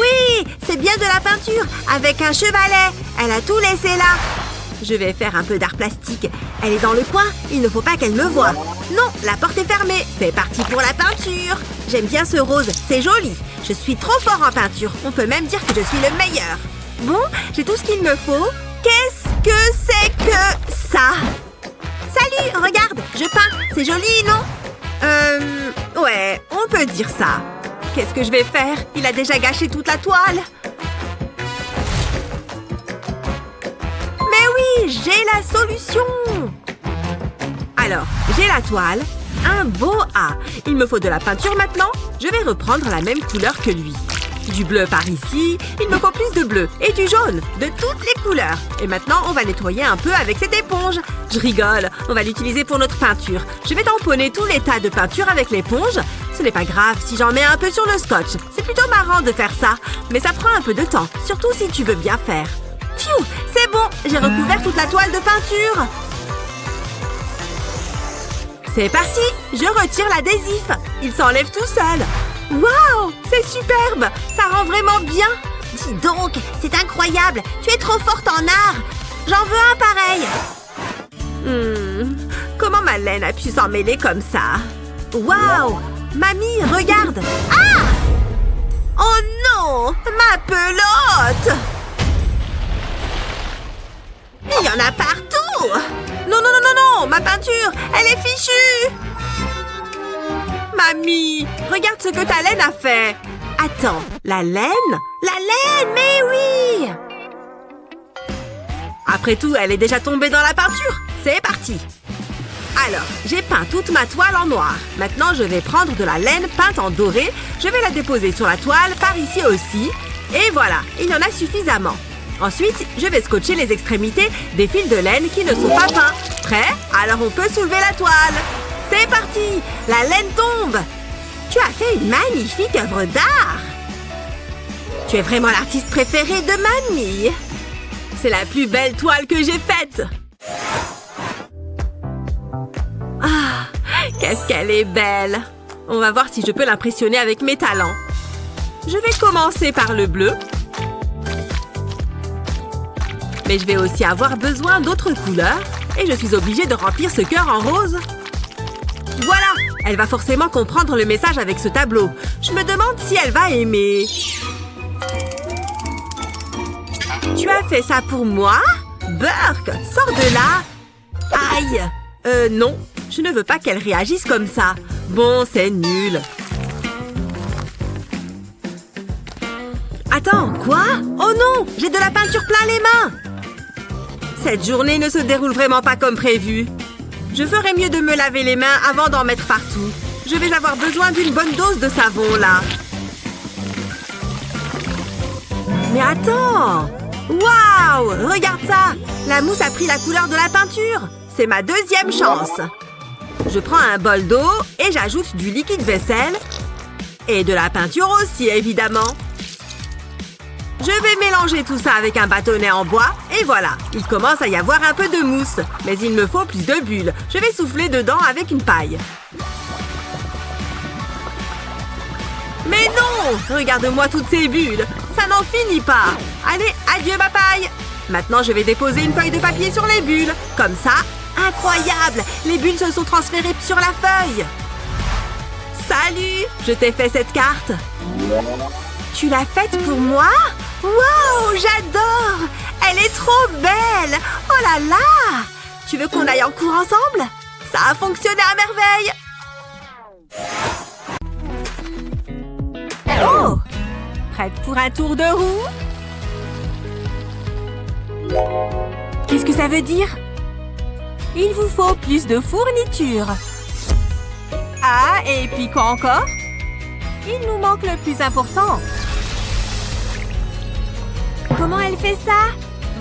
Oui, c'est bien de la peinture, avec un chevalet. Elle a tout laissé là. Je vais faire un peu d'art plastique. Elle est dans le coin, il ne faut pas qu'elle me voie. Non, la porte est fermée. C'est parti pour la peinture. J'aime bien ce rose, c'est joli. Je suis trop fort en peinture. On peut même dire que je suis le meilleur. Bon, j'ai tout ce qu'il me faut. Qu'est-ce que c'est que ça? Salut, regarde, je peins. C'est joli, non? Ouais, on peut dire ça. Qu'est-ce que je vais faire? Il a déjà gâché toute la toile. Mais oui, j'ai la solution. Alors, j'ai la toile, un beau A. Il me faut de la peinture maintenant. Je vais reprendre la même couleur que lui. Du bleu par ici, il me faut plus de bleu. Et du jaune, de toutes les couleurs. Et maintenant, on va nettoyer un peu avec cette éponge. Je rigole, on va l'utiliser pour notre peinture. Je vais tamponner tous les tas de peinture avec l'éponge. Ce n'est pas grave si j'en mets un peu sur le scotch. C'est plutôt marrant de faire ça. Mais ça prend un peu de temps, surtout si tu veux bien faire. Pfiou, c'est bon, j'ai recouvert toute la toile de peinture. C'est parti, je retire l'adhésif. Il s'enlève tout seul. Waouh, c'est superbe, ça rend vraiment bien. Dis donc, c'est incroyable, tu es trop forte en art. J'en veux un pareil. Comment ma laine a pu s'en mêler comme ça? Waouh, mamie, regarde. Ah! Oh non, ma pelote. Il y en a partout. Non, non, non, non, non, ma peinture, elle est fichue. Mamie, regarde ce que ta laine a fait. Attends, la laine? La laine, mais oui! Après tout, elle est déjà tombée dans la peinture. C'est parti. Alors, j'ai peint toute ma toile en noir. Maintenant, je vais prendre de la laine peinte en doré. Je vais la déposer sur la toile, par ici aussi. Et voilà, il y en a suffisamment. Ensuite, je vais scotcher les extrémités des fils de laine qui ne sont pas peints. Prêt? Alors on peut soulever la toile. C'est parti! La laine tombe! Tu as fait une magnifique œuvre d'art! Tu es vraiment l'artiste préféré de mamie! C'est la plus belle toile que j'ai faite. Ah, qu'est-ce qu'elle est belle. On va voir si je peux l'impressionner avec mes talents. Je vais commencer par le bleu. Mais je vais aussi avoir besoin d'autres couleurs. Et je suis obligée de remplir ce cœur en rose. Voilà! Elle va forcément comprendre le message avec ce tableau. Je me demande si elle va aimer. Tu as fait ça pour moi? Burke, sors de là! Aïe! Non. Je ne veux pas qu'elle réagisse comme ça. Bon, c'est nul. Attends, quoi? Oh non! J'ai de la peinture plein les mains! Cette journée ne se déroule vraiment pas comme prévu. Je ferais mieux de me laver les mains avant d'en mettre partout. Je vais avoir besoin d'une bonne dose de savon, là. Mais attends! Waouh! Regarde ça! La mousse a pris la couleur de la peinture. C'est ma deuxième chance. Je prends un bol d'eau et j'ajoute du liquide vaisselle. Et de la peinture aussi, évidemment. Je vais mélanger tout ça avec un bâtonnet en bois. Et voilà, il commence à y avoir un peu de mousse. Mais il me faut plus de bulles. Je vais souffler dedans avec une paille. Mais non! Regarde-moi toutes ces bulles. Ça n'en finit pas. Allez, adieu ma paille. Maintenant, je vais déposer une feuille de papier sur les bulles. Comme ça, incroyable! Les bulles se sont transférées sur la feuille. Salut! Je t'ai fait cette carte. Tu l'as faite pour moi? Waouh! J'adore! Elle est trop belle! Oh là là! Tu veux qu'on aille en cours ensemble? Ça a fonctionné à merveille! Oh! Prête pour un tour de roue? Qu'est-ce que ça veut dire? Il vous faut plus de fournitures. Ah, et puis quoi encore? Il nous manque le plus important. Comment elle fait ça?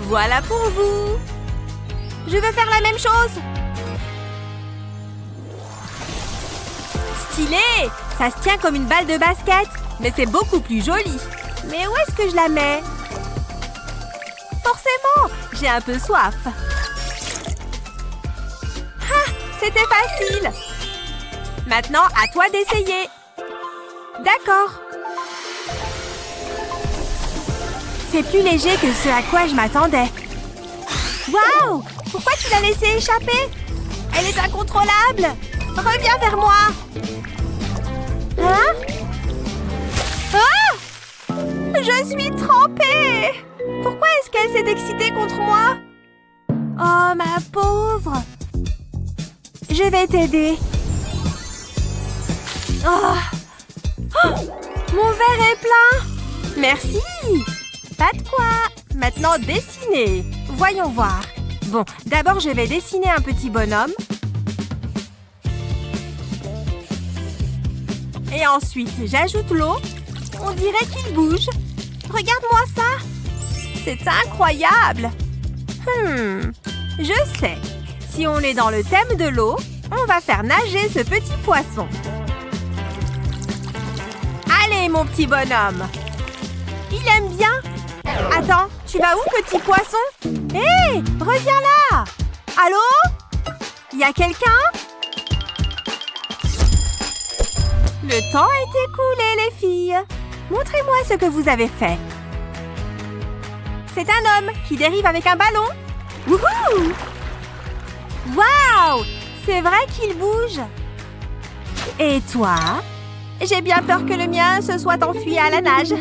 Voilà pour vous. Je veux faire la même chose. Stylé! Ça se tient comme une balle de basket, mais c'est beaucoup plus joli. Mais où est-ce que je la mets? Forcément, j'ai un peu soif. Ah, c'était facile. Maintenant, à toi d'essayer. D'accord. C'est plus léger que ce à quoi je m'attendais. Waouh! Pourquoi tu l'as laissée échapper? Elle est incontrôlable. Reviens vers moi. Hein? Ah! Je suis trempée. Pourquoi est-ce qu'elle s'est excitée contre moi? Oh, ma pauvre. Je vais t'aider. Oh. Oh! Mon verre est plein. Merci. Pas de quoi. Maintenant, dessiner. Voyons voir. Bon, d'abord, je vais dessiner un petit bonhomme. Et ensuite, j'ajoute l'eau. On dirait qu'il bouge. Regarde-moi ça. C'est incroyable. Je sais. Si on est dans le thème de l'eau, on va faire nager ce petit poisson. Allez, mon petit bonhomme. Il aime bien. Attends, tu vas où, petit poisson? Hé, reviens là. Allô? Y a quelqu'un? Le temps est écoulé, les filles. Montrez-moi ce que vous avez fait. C'est un homme qui dérive avec un ballon. Wouhou! Waouh! C'est vrai qu'il bouge. Et toi? J'ai bien peur que le mien se soit enfui à la nage.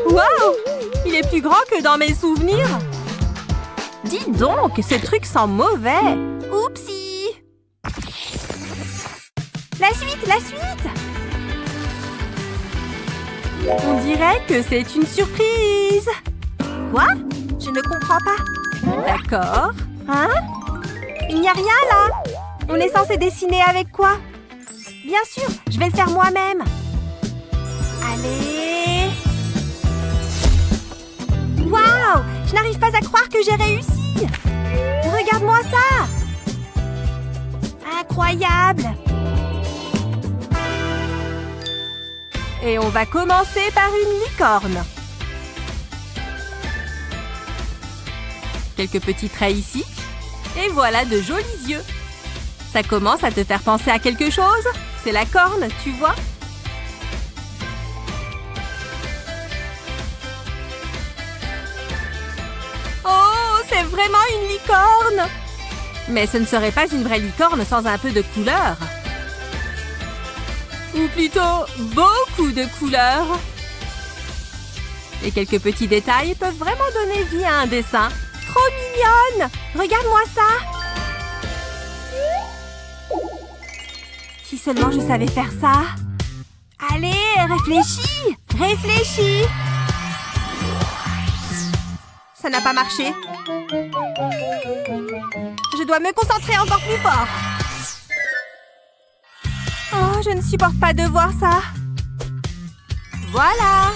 Waouh! Il est plus grand que dans mes souvenirs. Dis donc, ce truc sent mauvais. Oupsie! La suite, la suite! On dirait que c'est une surprise. Quoi? Je ne comprends pas. D'accord. Hein? Il n'y a rien là. On est censé dessiner avec quoi? Bien sûr, je vais le faire moi-même. Allez. Waouh! Je n'arrive pas à croire que j'ai réussi. Regarde-moi ça. Incroyable. Et on va commencer par une licorne. Quelques petits traits ici. Et voilà de jolis yeux. Ça commence à te faire penser à quelque chose? C'est la corne, tu vois? Oh, c'est vraiment une licorne! Mais ce ne serait pas une vraie licorne sans un peu de couleur. Ou plutôt, beaucoup de couleurs. Et quelques petits détails peuvent vraiment donner vie à un dessin. Trop mignonne! Regarde-moi ça! Si seulement je savais faire ça. Allez, réfléchis! Réfléchis! Ça n'a pas marché. Je dois me concentrer encore plus fort. Oh, je ne supporte pas de voir ça. Voilà!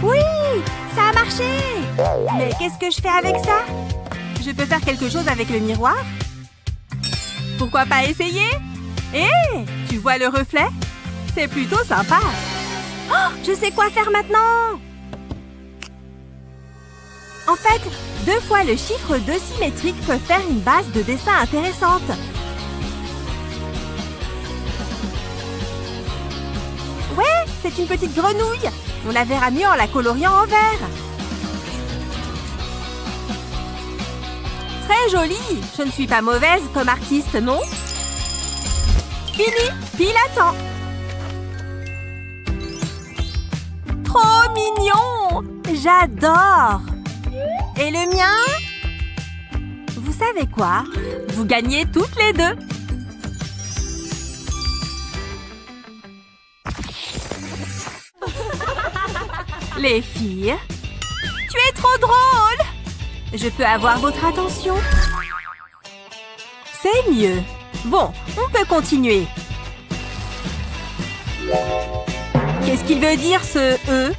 Oui! Ça a marché! Mais qu'est-ce que je fais avec ça? Je peux faire quelque chose avec le miroir? Pourquoi pas essayer? Hé! Tu vois le reflet? C'est plutôt sympa. Oh! Je sais quoi faire maintenant! En fait, 2 fois le chiffre 2 symétrique peut faire une base de dessin intéressante. Ouais, c'est une petite grenouille. On la verra mieux en la coloriant en vert. Très jolie. Je ne suis pas mauvaise comme artiste, non? Fini, pile à temps. Trop mignon. J'adore. Et le mien? Vous savez quoi? Vous gagnez toutes les deux. Les filles, tu es trop drôle! Je peux avoir votre attention? C'est mieux. Bon, on peut continuer. Qu'est-ce qu'il veut dire ce « E »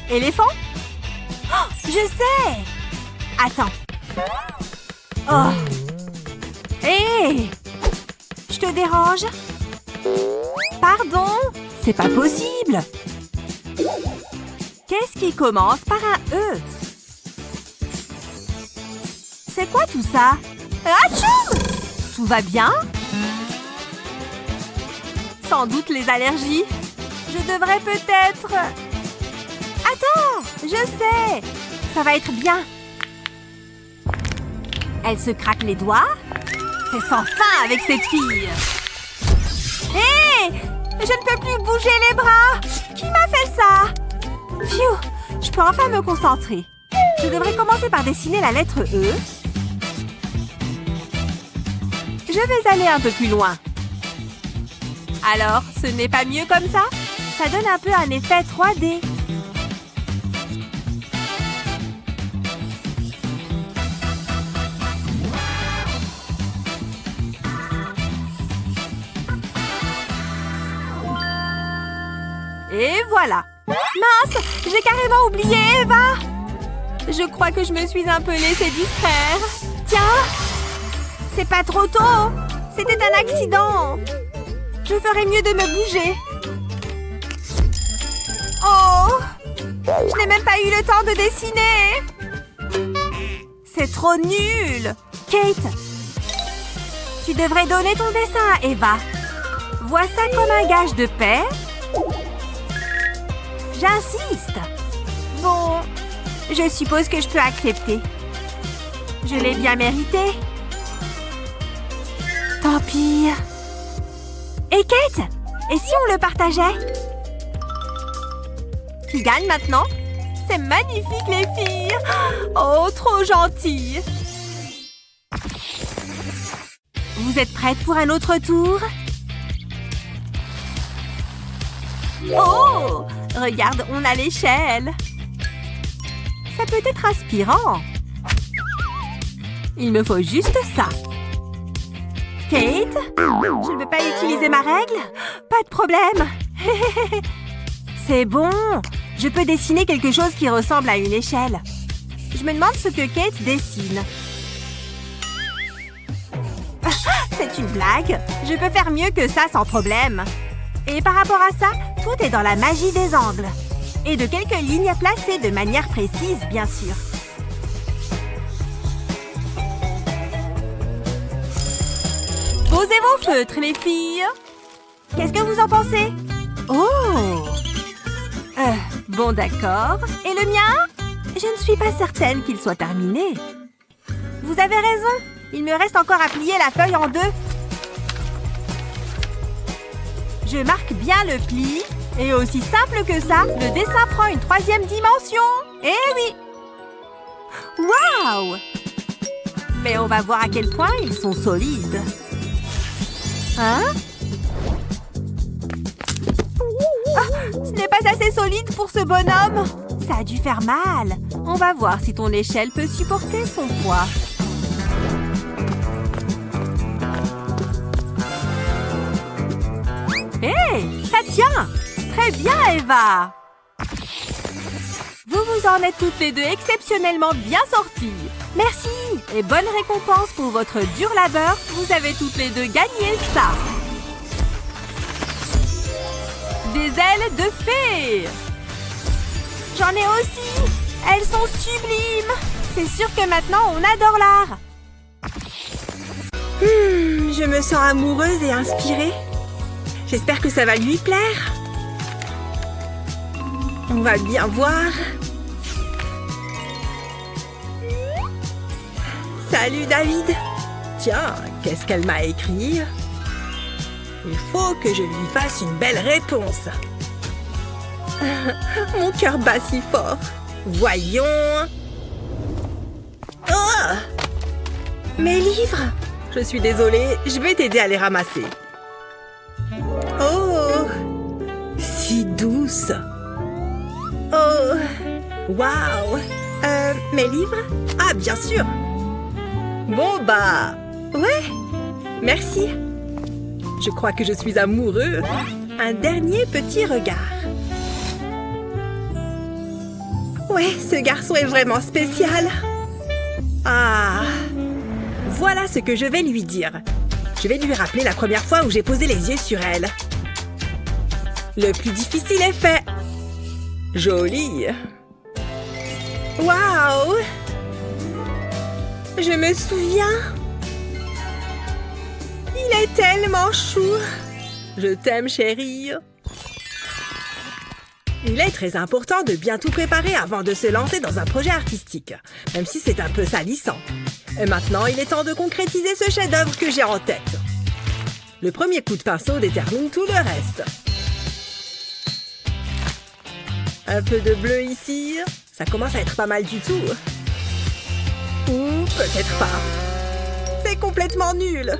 Éléphant? Oh, je sais! Attends. Oh! Hé! Je te dérange? Pardon? C'est pas possible! Qu'est-ce qui commence par un E? C'est quoi tout ça? Atchou! Tout va bien? Sans doute les allergies. Je devrais peut-être... Attends! Je sais! Ça va être bien. Elle se craque les doigts. C'est sans fin avec cette fille. Hé! Je ne peux plus bouger les bras. Qui m'a fait ça? Phew! Je peux enfin me concentrer. Je devrais commencer par dessiner la lettre E. Je vais aller un peu plus loin. Alors, ce n'est pas mieux comme ça? Ça donne un peu un effet 3D. Et voilà. Mince, j'ai carrément oublié Eva. Je crois que je me suis un peu laissée distraire. Tiens, c'est pas trop tôt. C'était un accident. Je ferais mieux de me bouger. Oh, je n'ai même pas eu le temps de dessiner. C'est trop nul. Kate, tu devrais donner ton dessin à Eva. Vois ça comme un gage de paix. J'insiste. Bon, je suppose que je peux accepter. Je l'ai bien mérité. Tant pis. Et Kate, et si on le partageait? Qui gagne maintenant? C'est magnifique les filles. Oh, trop gentil. Vous êtes prêtes pour un autre tour? Oh! Regarde, on a l'échelle. Ça peut être aspirant. Il me faut juste ça. Kate, je ne veux pas utiliser ma règle? Pas de problème. C'est bon. Je peux dessiner quelque chose qui ressemble à une échelle. Je me demande ce que Kate dessine. C'est une blague. Je peux faire mieux que ça sans problème. Et par rapport à ça, tout est dans la magie des angles. Et de quelques lignes placées de manière précise, bien sûr. Posez vos feutres, les filles. Qu'est-ce que vous en pensez? Oh! Bon, d'accord. Et le mien? Je ne suis pas certaine qu'il soit terminé. Vous avez raison. Il me reste encore à plier la feuille en deux. Je marque bien le pli. Et aussi simple que ça, le dessin prend une 3e dimension. Eh oui! Waouh! Mais on va voir à quel point ils sont solides. Hein? Ce n'est pas assez solide pour ce bonhomme. Ça a dû faire mal. On va voir si ton échelle peut supporter son poids. Hé, ça tient! Très bien, Eva! Vous vous en êtes toutes les deux exceptionnellement bien sorties. Merci! Et bonne récompense pour votre dur labeur. Vous avez toutes les deux gagné ça. Des ailes de fée! J'en ai aussi! Elles sont sublimes! C'est sûr que maintenant, on adore l'art. Je me sens amoureuse et inspirée. J'espère que ça va lui plaire. On va bien voir. Salut David. Tiens, qu'est-ce qu'elle m'a écrit? Il faut que je lui fasse une belle réponse. Mon cœur bat si fort. Voyons. Oh! Mes livres! Je suis désolée, je vais t'aider à les ramasser. Oh! Si douce. Oh! Waouh! Mes livres? Ah, bien sûr! Bon, bah... Ouais! Merci! Je crois que je suis amoureux. Un dernier petit regard. Ouais, ce garçon est vraiment spécial. Ah! Voilà ce que je vais lui dire. Je vais lui rappeler la première fois où j'ai posé les yeux sur elle. Le plus difficile est fait. Joli. Waouh! Je me souviens. Il est tellement chou. Je t'aime, chérie. Il est très important de bien tout préparer avant de se lancer dans un projet artistique, même si c'est un peu salissant. Et maintenant, il est temps de concrétiser ce chef-d'œuvre que j'ai en tête. Le premier coup de pinceau détermine tout le reste. Un peu de bleu ici. Ça commence à être pas mal du tout. Ou peut-être pas. C'est complètement nul.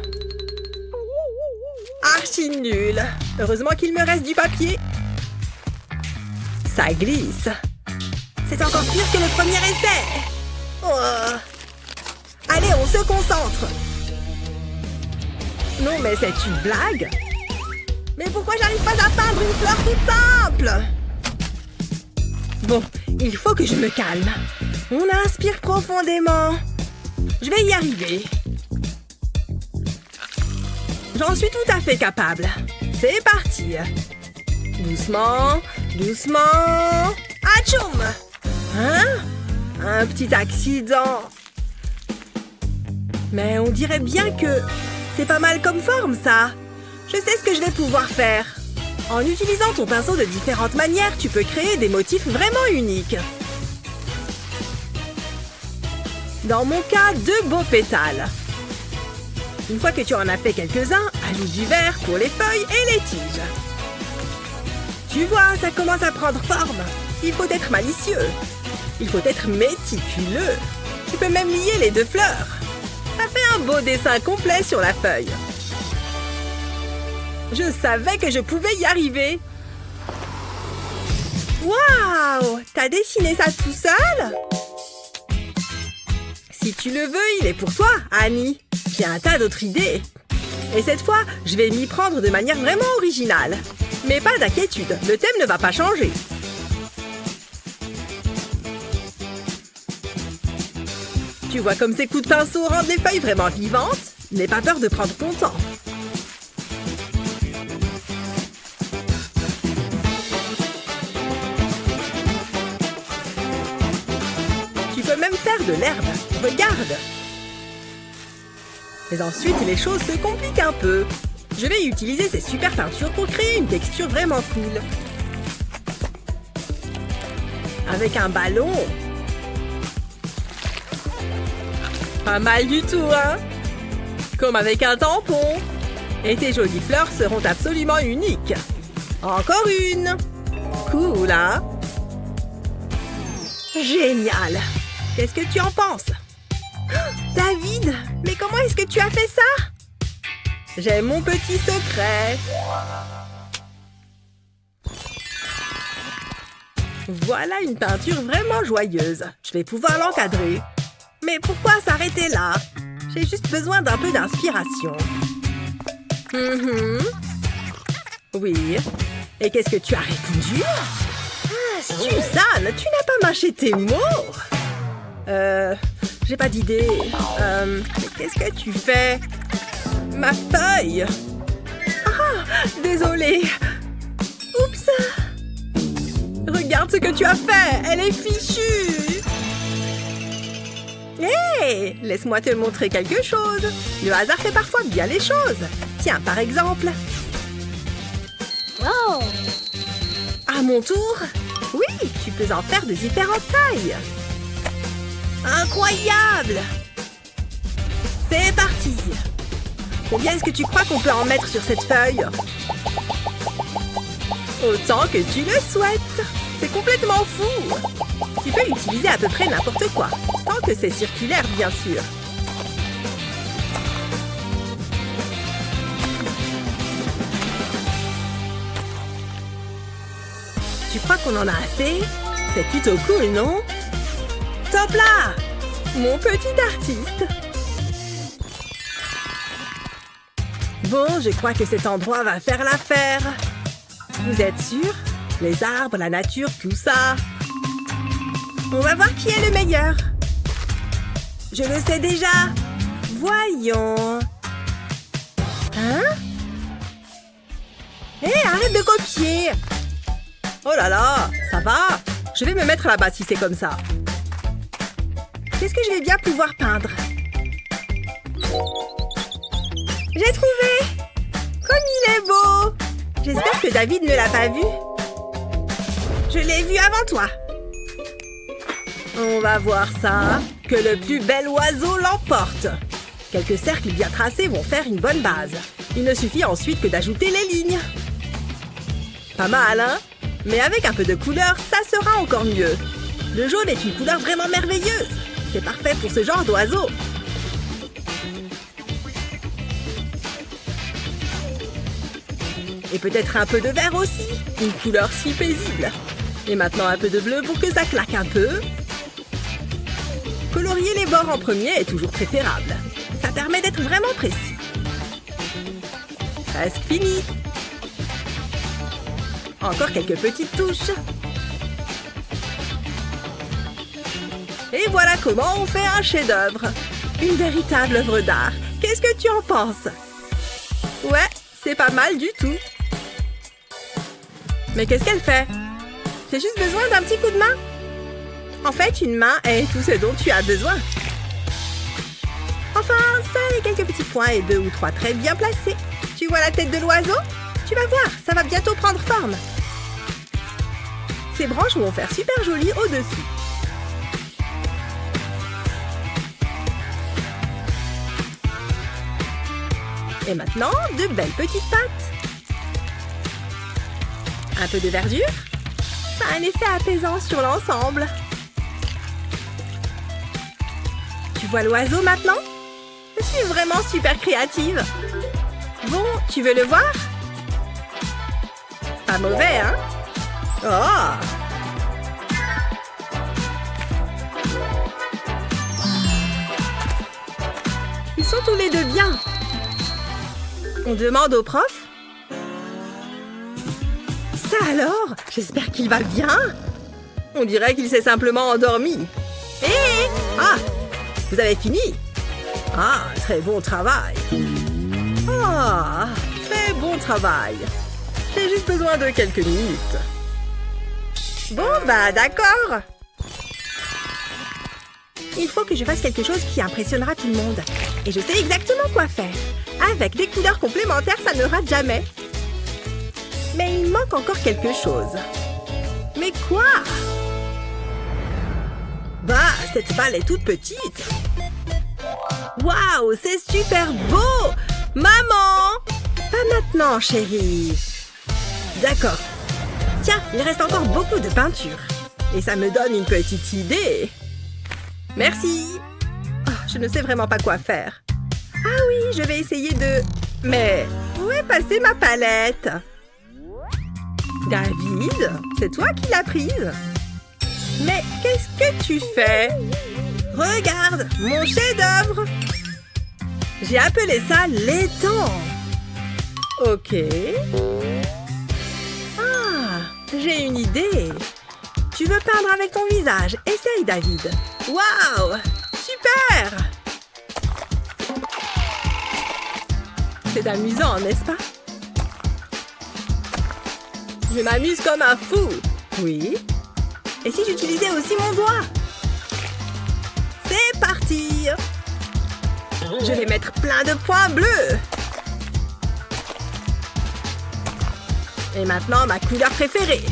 Archi nul. Heureusement qu'il me reste du papier. Ça glisse. C'est encore pire que le premier essai. Oh. Allez, on se concentre. Non, mais c'est une blague. Mais pourquoi j'arrive pas à peindre une fleur toute simple? Bon, il faut que je me calme. On inspire profondément. Je vais y arriver. J'en suis tout à fait capable. C'est parti. Doucement, doucement. Atchoum! Hein? Un petit accident. Mais on dirait bien que c'est pas mal comme forme, ça. Je sais ce que je vais pouvoir faire. En utilisant ton pinceau de différentes manières, tu peux créer des motifs vraiment uniques. Dans mon cas, 2 beaux pétales. Une fois que tu en as fait quelques-uns, ajoute du vert pour les feuilles et les tiges. Tu vois, ça commence à prendre forme. Il faut être malicieux. Il faut être méticuleux. Tu peux même lier les 2 fleurs. Ça fait un beau dessin complet sur la feuille. Je savais que je pouvais y arriver. Waouh! T'as dessiné ça tout seul? Si tu le veux, il est pour toi, Annie. J'ai un tas d'autres idées. Et cette fois, je vais m'y prendre de manière vraiment originale. Mais pas d'inquiétude, le thème ne va pas changer. Tu vois comme ces coups de pinceau rendent les feuilles vraiment vivantes? N'aie pas peur de prendre ton temps. faire de l'herbe. Regarde. Mais ensuite, les choses se compliquent un peu. Je vais utiliser ces super peintures pour créer une texture vraiment cool. Avec un ballon. Pas mal du tout, hein? Comme avec un tampon. Et tes jolies fleurs seront absolument uniques. Encore une. Cool, hein? Génial. Qu'est-ce que tu en penses? Oh, David, mais comment est-ce que tu as fait ça? J'ai mon petit secret. Voilà une peinture vraiment joyeuse. Je vais pouvoir l'encadrer. Mais pourquoi s'arrêter là? J'ai juste besoin d'un peu d'inspiration. Oui. Et qu'est-ce que tu as répondu? Ah, Suzanne, tu n'as pas mâché tes mots. J'ai pas d'idée. Mais qu'est-ce que tu fais? Ma feuille. Ah, désolée. Oups. Regarde ce que tu as fait. Elle est fichue. Hé, laisse-moi te montrer quelque chose. Le hasard fait parfois bien les choses. Tiens, par exemple. Oh! À mon tour? Oui, tu peux en faire de différentes tailles. Incroyable! C'est parti! Combien est-ce que tu crois qu'on peut en mettre sur cette feuille? Autant que tu le souhaites! C'est complètement fou! Tu peux utiliser à peu près n'importe quoi, tant que c'est circulaire, bien sûr. Tu crois qu'on en a assez? C'est plutôt cool, non? Top là! Mon petit artiste! Bon, je crois que cet endroit va faire l'affaire. Vous êtes sûr? Les arbres, la nature, tout ça. On va voir qui est le meilleur. Je le sais déjà. Voyons. Hein? Hé, arrête de copier! Oh là là, ça va? Je vais me mettre là-bas si c'est comme ça. Qu'est-ce que je vais bien pouvoir peindre? J'ai trouvé! Comme il est beau! J'espère que David ne l'a pas vu. Je l'ai vu avant toi. On va voir ça. Que le plus bel oiseau l'emporte. Quelques cercles bien tracés vont faire une bonne base. Il ne suffit ensuite que d'ajouter les lignes. Pas mal, hein? Mais avec un peu de couleur, ça sera encore mieux. Le jaune est une couleur vraiment merveilleuse. C'est parfait pour ce genre d'oiseau. Et peut-être un peu de vert aussi. Une couleur si paisible. Et maintenant un peu de bleu pour que ça claque un peu. Colorier les bords en premier est toujours préférable. Ça permet d'être vraiment précis. Presque fini. Encore quelques petites touches. Et voilà comment on fait un chef-d'œuvre. Une véritable œuvre d'art. Qu'est-ce que tu en penses? Ouais, c'est pas mal du tout. Mais qu'est-ce qu'elle fait? J'ai juste besoin d'un petit coup de main. En fait, une main est tout ce dont tu as besoin. Enfin, ça et quelques petits points et 2 ou 3 traits bien placés. Tu vois la tête de l'oiseau? Tu vas voir, ça va bientôt prendre forme. Ces branches vont faire super joli au-dessus. Et maintenant, de belles petites pattes. Un peu de verdure. Ça a un effet apaisant sur l'ensemble. Tu vois l'oiseau maintenant? Je suis vraiment super créative. Bon, tu veux le voir? Pas mauvais, hein? Oh! Ils sont tous les deux bien. On demande au prof? Ça alors? J'espère qu'il va bien. On dirait qu'il s'est simplement endormi. Hé! Ah! Vous avez fini? Ah, très bon travail. Ah, très bon travail. J'ai juste besoin de quelques minutes. Bon, bah d'accord. Il faut que je fasse quelque chose qui impressionnera tout le monde. Et je sais exactement quoi faire. Avec des couleurs complémentaires, ça ne rate jamais. Mais il manque encore quelque chose. Mais quoi? Bah, cette balle est toute petite. Waouh, c'est super beau! Maman! Pas maintenant, chérie. D'accord. Tiens, il reste encore beaucoup de peinture. Et ça me donne une petite idée. Merci. Oh, je ne sais vraiment pas quoi faire. Ah oui, je vais essayer de... Mais où est passée ma palette? David, c'est toi qui l'as prise? Mais qu'est-ce que tu fais? Regarde, mon chef-d'œuvre! J'ai appelé ça l'étang. Ok. Ah, j'ai une idée. Tu veux peindre avec ton visage? Essaye, David. Waouh! Super! C'est amusant, n'est-ce pas? Je m'amuse comme un fou. Oui. Et si j'utilisais aussi mon doigt? C'est parti! Je vais mettre plein de points bleus. Et maintenant, ma couleur préférée.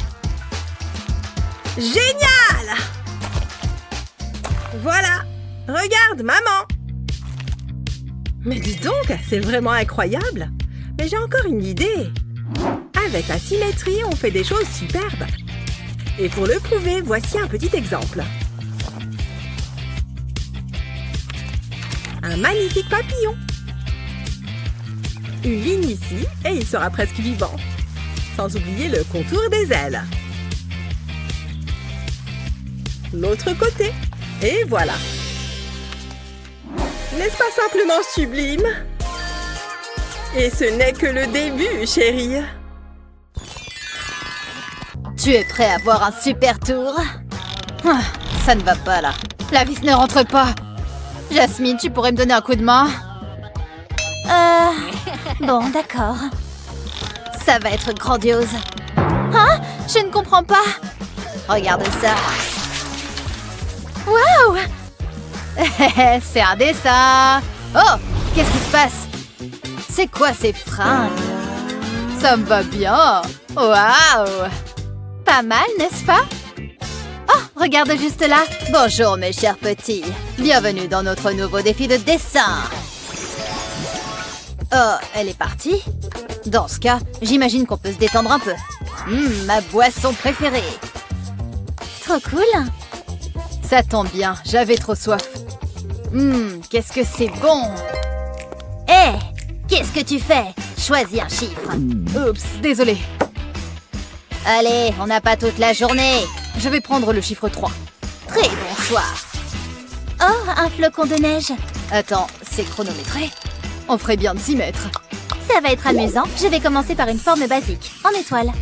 Génial! Voilà! Regarde, maman! Mais dis donc, c'est vraiment incroyable! Mais j'ai encore une idée! Avec la symétrie, on fait des choses superbes! Et pour le prouver, voici un petit exemple. Un magnifique papillon! Une ligne ici, et il sera presque vivant. Sans oublier le contour des ailes. L'autre côté. Et voilà. N'est-ce pas simplement sublime? Et ce n'est que le début, chérie. Tu es prêt à voir un super tour? Ah, ça ne va pas, là. La vis ne rentre pas. Jasmine, tu pourrais me donner un coup de main? Bon, d'accord. Ça va être grandiose. Hein? Je ne comprends pas. Regarde ça. Waouh! C'est un dessin. Oh! Qu'est-ce qui se passe? C'est quoi ces fringues? Ça me va bien. Waouh! Pas mal, n'est-ce pas? Oh, regarde juste là. Bonjour, mes chers petits. Bienvenue dans notre nouveau défi de dessin. Oh, elle est partie? Dans ce cas, j'imagine qu'on peut se détendre un peu. Ma boisson préférée. Trop cool. Ça tombe bien, j'avais trop soif. Qu'est-ce que c'est bon. Hé, qu'est-ce que tu fais? Choisis un chiffre. Oups, désolé. Allez, on n'a pas toute la journée. Je vais prendre le chiffre 3. Très bon choix. Oh, un flocon de neige. Attends, c'est chronométré? On ferait bien de s'y mettre. Ça va être amusant. Je vais commencer par une forme basique, en étoile.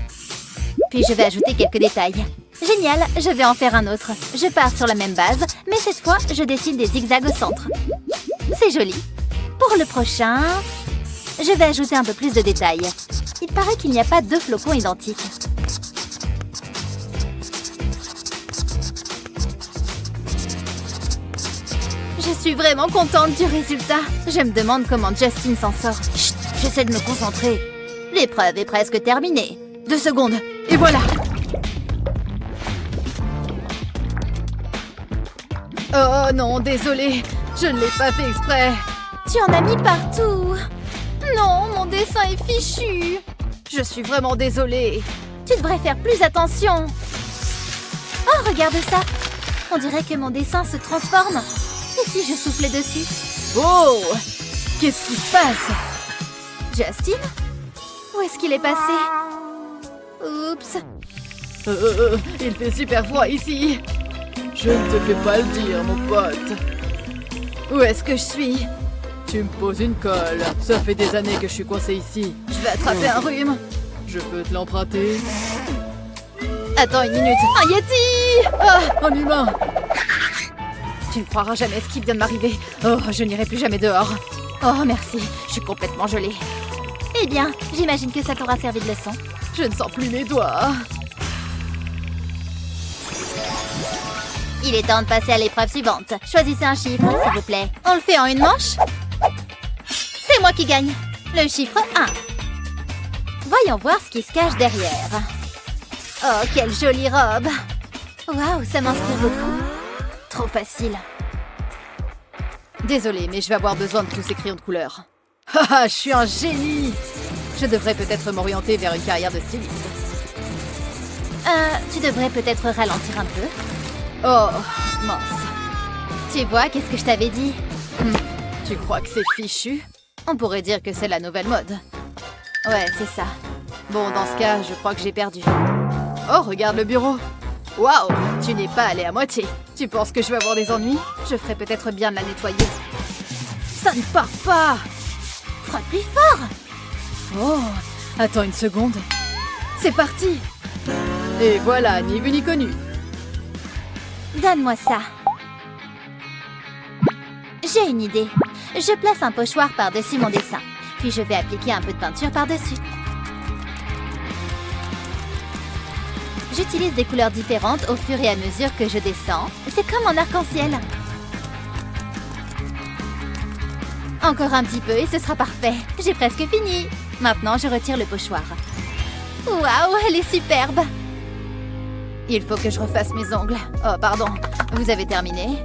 Puis je vais ajouter quelques détails. Génial, je vais en faire un autre. Je pars sur la même base, mais cette fois, je dessine des zigzags au centre. C'est joli. Pour le prochain, je vais ajouter un peu plus de détails. Il paraît qu'il n'y a pas deux flocons identiques. Je suis vraiment contente du résultat. Je me demande comment Justine s'en sort. Chut, j'essaie de me concentrer. L'épreuve est presque terminée. 2 secondes, et voilà. Oh non, désolé. Je ne l'ai pas fait exprès. Tu en as mis partout. Non, mon dessin est fichu. Je suis vraiment désolée. Tu devrais faire plus attention. Oh, regarde ça. On dirait que mon dessin se transforme. Et si je soufflais dessus? Oh! Qu'est-ce qui se passe? Justine? Où est-ce qu'il est passé? Oups. Il fait super froid ici. Je ne te fais pas le dire, mon pote. Où est-ce que je suis? Tu me poses une colle. Ça fait des années que je suis coincée ici. Je vais attraper un rhume. Je peux te l'emprunter? Attends une minute. Un Yeti! Ah, un humain! Tu ne croiras jamais ce qui vient de m'arriver. Oh, je n'irai plus jamais dehors. Oh, merci. Je suis complètement gelée. Eh bien, j'imagine que ça t'aura servi de leçon. Je ne sens plus mes doigts. Il est temps de passer à l'épreuve suivante. Choisissez un chiffre, s'il vous plaît. On le fait en une manche? C'est moi qui gagne. Le chiffre 1. Voyons voir ce qui se cache derrière. Oh, quelle jolie robe. Waouh, ça m'inspire beaucoup. Trop facile. Désolée, mais je vais avoir besoin de tous ces crayons de couleur. Haha, je suis un génie! Je devrais peut-être m'orienter vers une carrière de styliste. Tu devrais peut-être ralentir un peu. Oh, mince. Tu vois, qu'est-ce que je t'avais dit? Tu crois que c'est fichu? On pourrait dire que c'est la nouvelle mode. Ouais, c'est ça. Bon, dans ce cas, je crois que j'ai perdu. Oh, regarde le bureau. Waouh, tu n'es pas allé à moitié. Tu penses que je vais avoir des ennuis? Je ferais peut-être bien de la nettoyer. Ça ne part pas! Frotte plus fort! Oh, attends une seconde. C'est parti! Et voilà, ni vu ni connu. Donne-moi ça. J'ai une idée. Je place un pochoir par-dessus mon dessin. Puis je vais appliquer un peu de peinture par-dessus. J'utilise des couleurs différentes au fur et à mesure que je descends. C'est comme en arc-en-ciel. Encore un petit peu et ce sera parfait. J'ai presque fini. Maintenant, je retire le pochoir. Waouh, elle est superbe. Il faut que je refasse mes ongles. Oh, pardon. Vous avez terminé?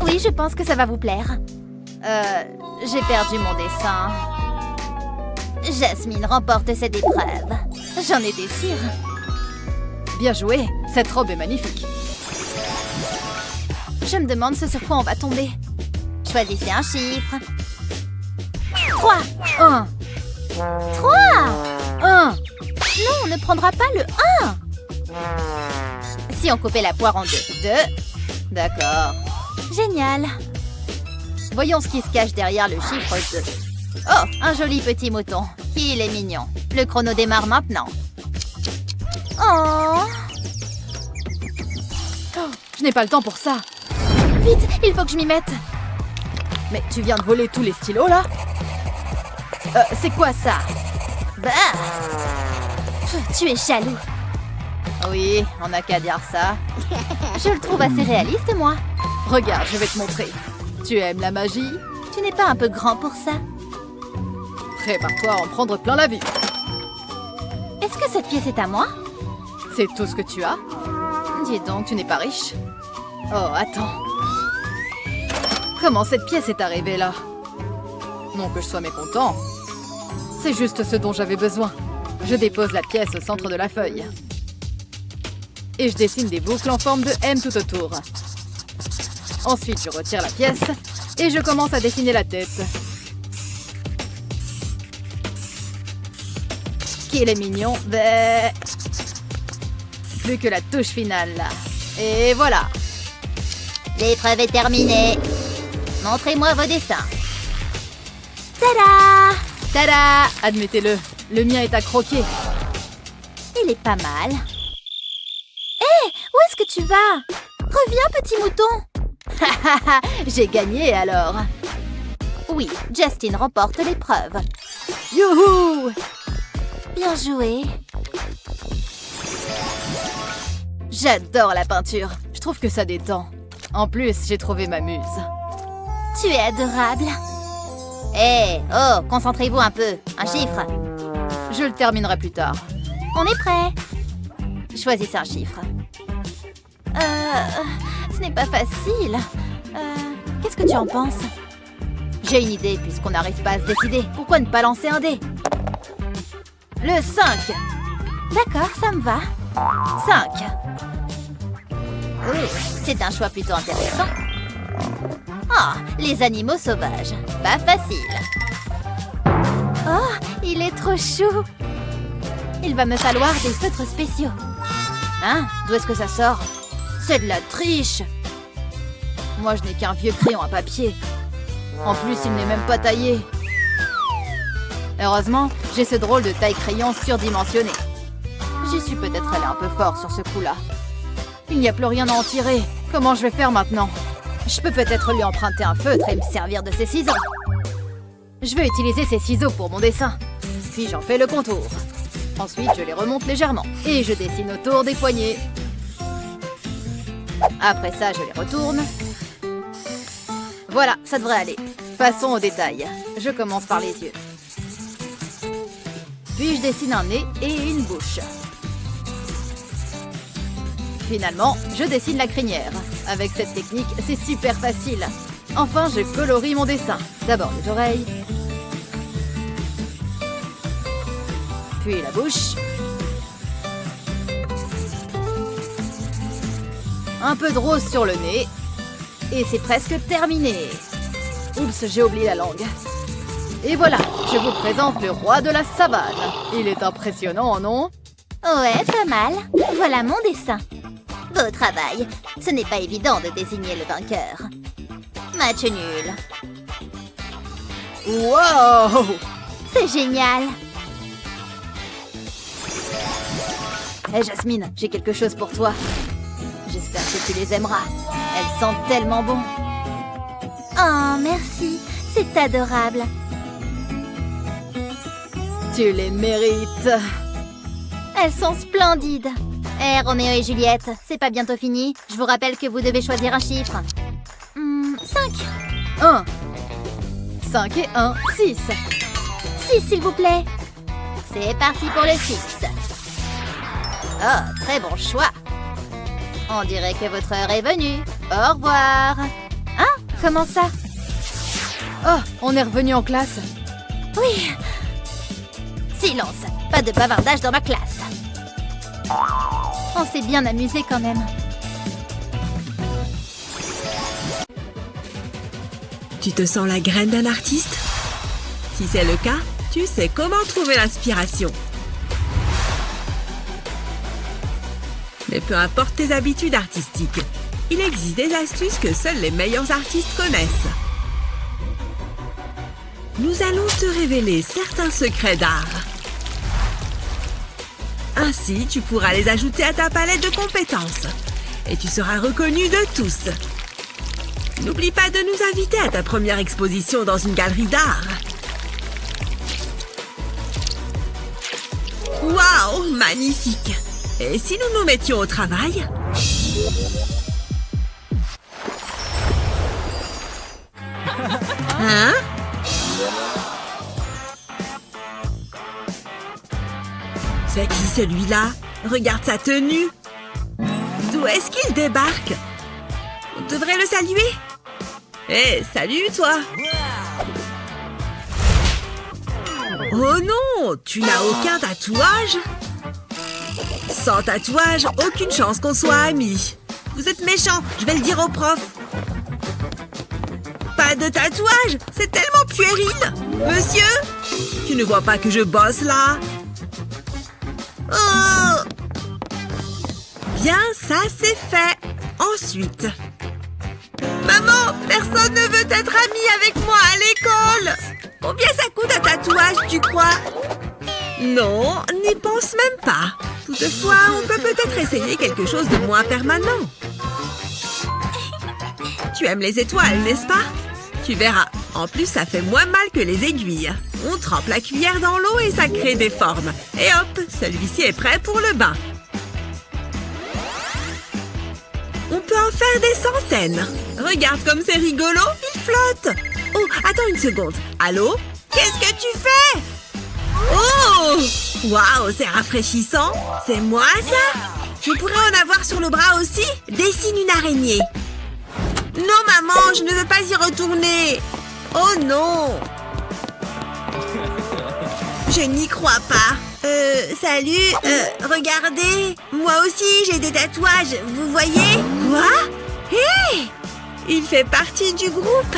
Oui, je pense que ça va vous plaire. J'ai perdu mon dessin. Jasmine remporte cette épreuve. J'en étais sûre. Bien joué. Cette robe est magnifique. Je me demande ce sur quoi on va tomber. Choisissez un chiffre. 3. 1. 3. 1. Non, on ne prendra pas le 1. Si on coupait la poire en deux. 2. D'accord. Génial. Voyons ce qui se cache derrière le chiffre 2. Oh, un joli petit mouton. Il est mignon. Le chrono démarre maintenant. Oh. Je n'ai pas le temps pour ça. Vite, il faut que je m'y mette. Mais tu viens de voler tous les stylos, là? C'est quoi ça? Bah. Tu es jaloux. Oui, on n'a qu'à dire ça. Je le trouve assez réaliste, moi. Regarde, je vais te montrer. Tu aimes la magie? Tu n'es pas un peu grand pour ça? Prépare-toi à en prendre plein la vue. Est-ce que cette pièce est à moi? C'est tout ce que tu as? Dis donc, tu n'es pas riche? Oh, attends. Comment cette pièce est arrivée là? Non que je sois mécontent. C'est juste ce dont j'avais besoin. Je dépose la pièce au centre de la feuille. Et je dessine des boucles en forme de M tout autour. Ensuite, je retire la pièce et je commence à dessiner la tête. Qu'il est mignon. Bah... Plus que la touche finale. Et voilà. L'épreuve est terminée. Montrez-moi vos dessins. Tada! Tada! Admettez-le, le mien est à croquer. Il est pas mal. Hé! Où est-ce que tu vas? Reviens, petit mouton! J'ai gagné alors. Oui, Justine remporte l'épreuve. Youhou! Bien joué. J'adore la peinture. Je trouve que ça détend. En plus, j'ai trouvé ma muse. Tu es adorable. Hé, oh, concentrez-vous un peu. Un chiffre. Je le terminerai plus tard. On est prêt. Choisissez un chiffre. Ce n'est pas facile. Qu'est-ce que tu en penses? J'ai une idée, puisqu'on n'arrive pas à se décider. Pourquoi ne pas lancer un dé? Le 5. D'accord, ça me va. 5. Oui, c'est un choix plutôt intéressant. Ah, les animaux sauvages. Pas facile. Oh, il est trop chou. Il va me falloir des feutres spéciaux. Hein? D'où est-ce que ça sort? C'est de la triche. Moi, je n'ai qu'un vieux crayon à papier. En plus, il n'est même pas taillé. Heureusement, j'ai ce drôle de taille-crayon surdimensionné. J'y suis peut-être allé un peu fort sur ce coup-là. Il n'y a plus rien à en tirer. Comment je vais faire maintenant? Je peux peut-être lui emprunter un feutre et me servir de ses ciseaux. Je vais utiliser ces ciseaux pour mon dessin. Puis j'en fais le contour. Ensuite, je les remonte légèrement. Et je dessine autour des poignets. Après ça, je les retourne. Voilà, ça devrait aller. Passons aux détails. Je commence par les yeux. Puis je dessine un nez et une bouche. Finalement, je dessine la crinière. Avec cette technique, c'est super facile. Enfin, je colorie mon dessin. D'abord les oreilles. Puis la bouche. Un peu de rose sur le nez. Et c'est presque terminé. Oups, j'ai oublié la langue. Et voilà, je vous présente le roi de la savane. Il est impressionnant, non? Ouais, pas mal. Voilà mon dessin. Beau travail. Ce n'est pas évident de désigner le vainqueur. Match nul. Wow! C'est génial. Hé Jasmine, j'ai quelque chose pour toi. J'espère que tu les aimeras. Elles sentent tellement bon. Oh, merci. C'est adorable. Tu les mérites. Elles sont splendides. Hé, Roméo et Juliette, c'est pas bientôt fini? Je vous rappelle que vous devez choisir un chiffre. 5. 1. 5 et 1, 6. 6, s'il vous plaît. C'est parti pour le 6. Oh, très bon choix. On dirait que votre heure est venue. Au revoir. Hein? Comment ça? Oh, on est revenu en classe. Oui. Silence. Pas de bavardage dans ma classe. On s'est bien amusé quand même. Tu te sens la graine d'un artiste? Si c'est le cas, tu sais comment trouver l'inspiration. Mais peu importe tes habitudes artistiques, il existe des astuces que seuls les meilleurs artistes connaissent. Nous allons te révéler certains secrets d'art. Ainsi, tu pourras les ajouter à ta palette de compétences. Et tu seras reconnu de tous. N'oublie pas de nous inviter à ta première exposition dans une galerie d'art. Waouh, magnifique! Et si nous nous mettions au travail? Hein? C'est qui celui-là? Regarde sa tenue. D'où est-ce qu'il débarque? On devrait le saluer. Hé, salut toi! Oh non, tu n'as aucun tatouage? Sans tatouage, aucune chance qu'on soit amis. Vous êtes méchants, je vais le dire au prof. Pas de tatouage? C'est tellement puéril! Monsieur? Tu ne vois pas que je bosse là? Oh! Bien, ça c'est fait. Ensuite... Maman, personne ne veut être ami avec moi à l'école. Combien ça coûte un tatouage, tu crois? Non, n'y pense même pas. Toutefois, on peut peut-être essayer quelque chose de moins permanent. Tu aimes les étoiles, n'est-ce pas? Tu verras. En plus, ça fait moins mal que les aiguilles. On trempe la cuillère dans l'eau et ça crée des formes. Et hop, celui-ci est prêt pour le bain. On peut en faire des centaines. Regarde comme c'est rigolo, il flotte. Oh, attends une seconde. Allô? Qu'est-ce que tu fais? Oh! Waouh, c'est rafraîchissant. C'est moi, ça? Je pourrais en avoir sur le bras aussi? Dessine une araignée. Non, maman, je ne veux pas y retourner. Oh non! Je n'y crois pas. Salut, regardez. Moi aussi, j'ai des tatouages, vous voyez? Quoi? Hé! Il fait partie du groupe.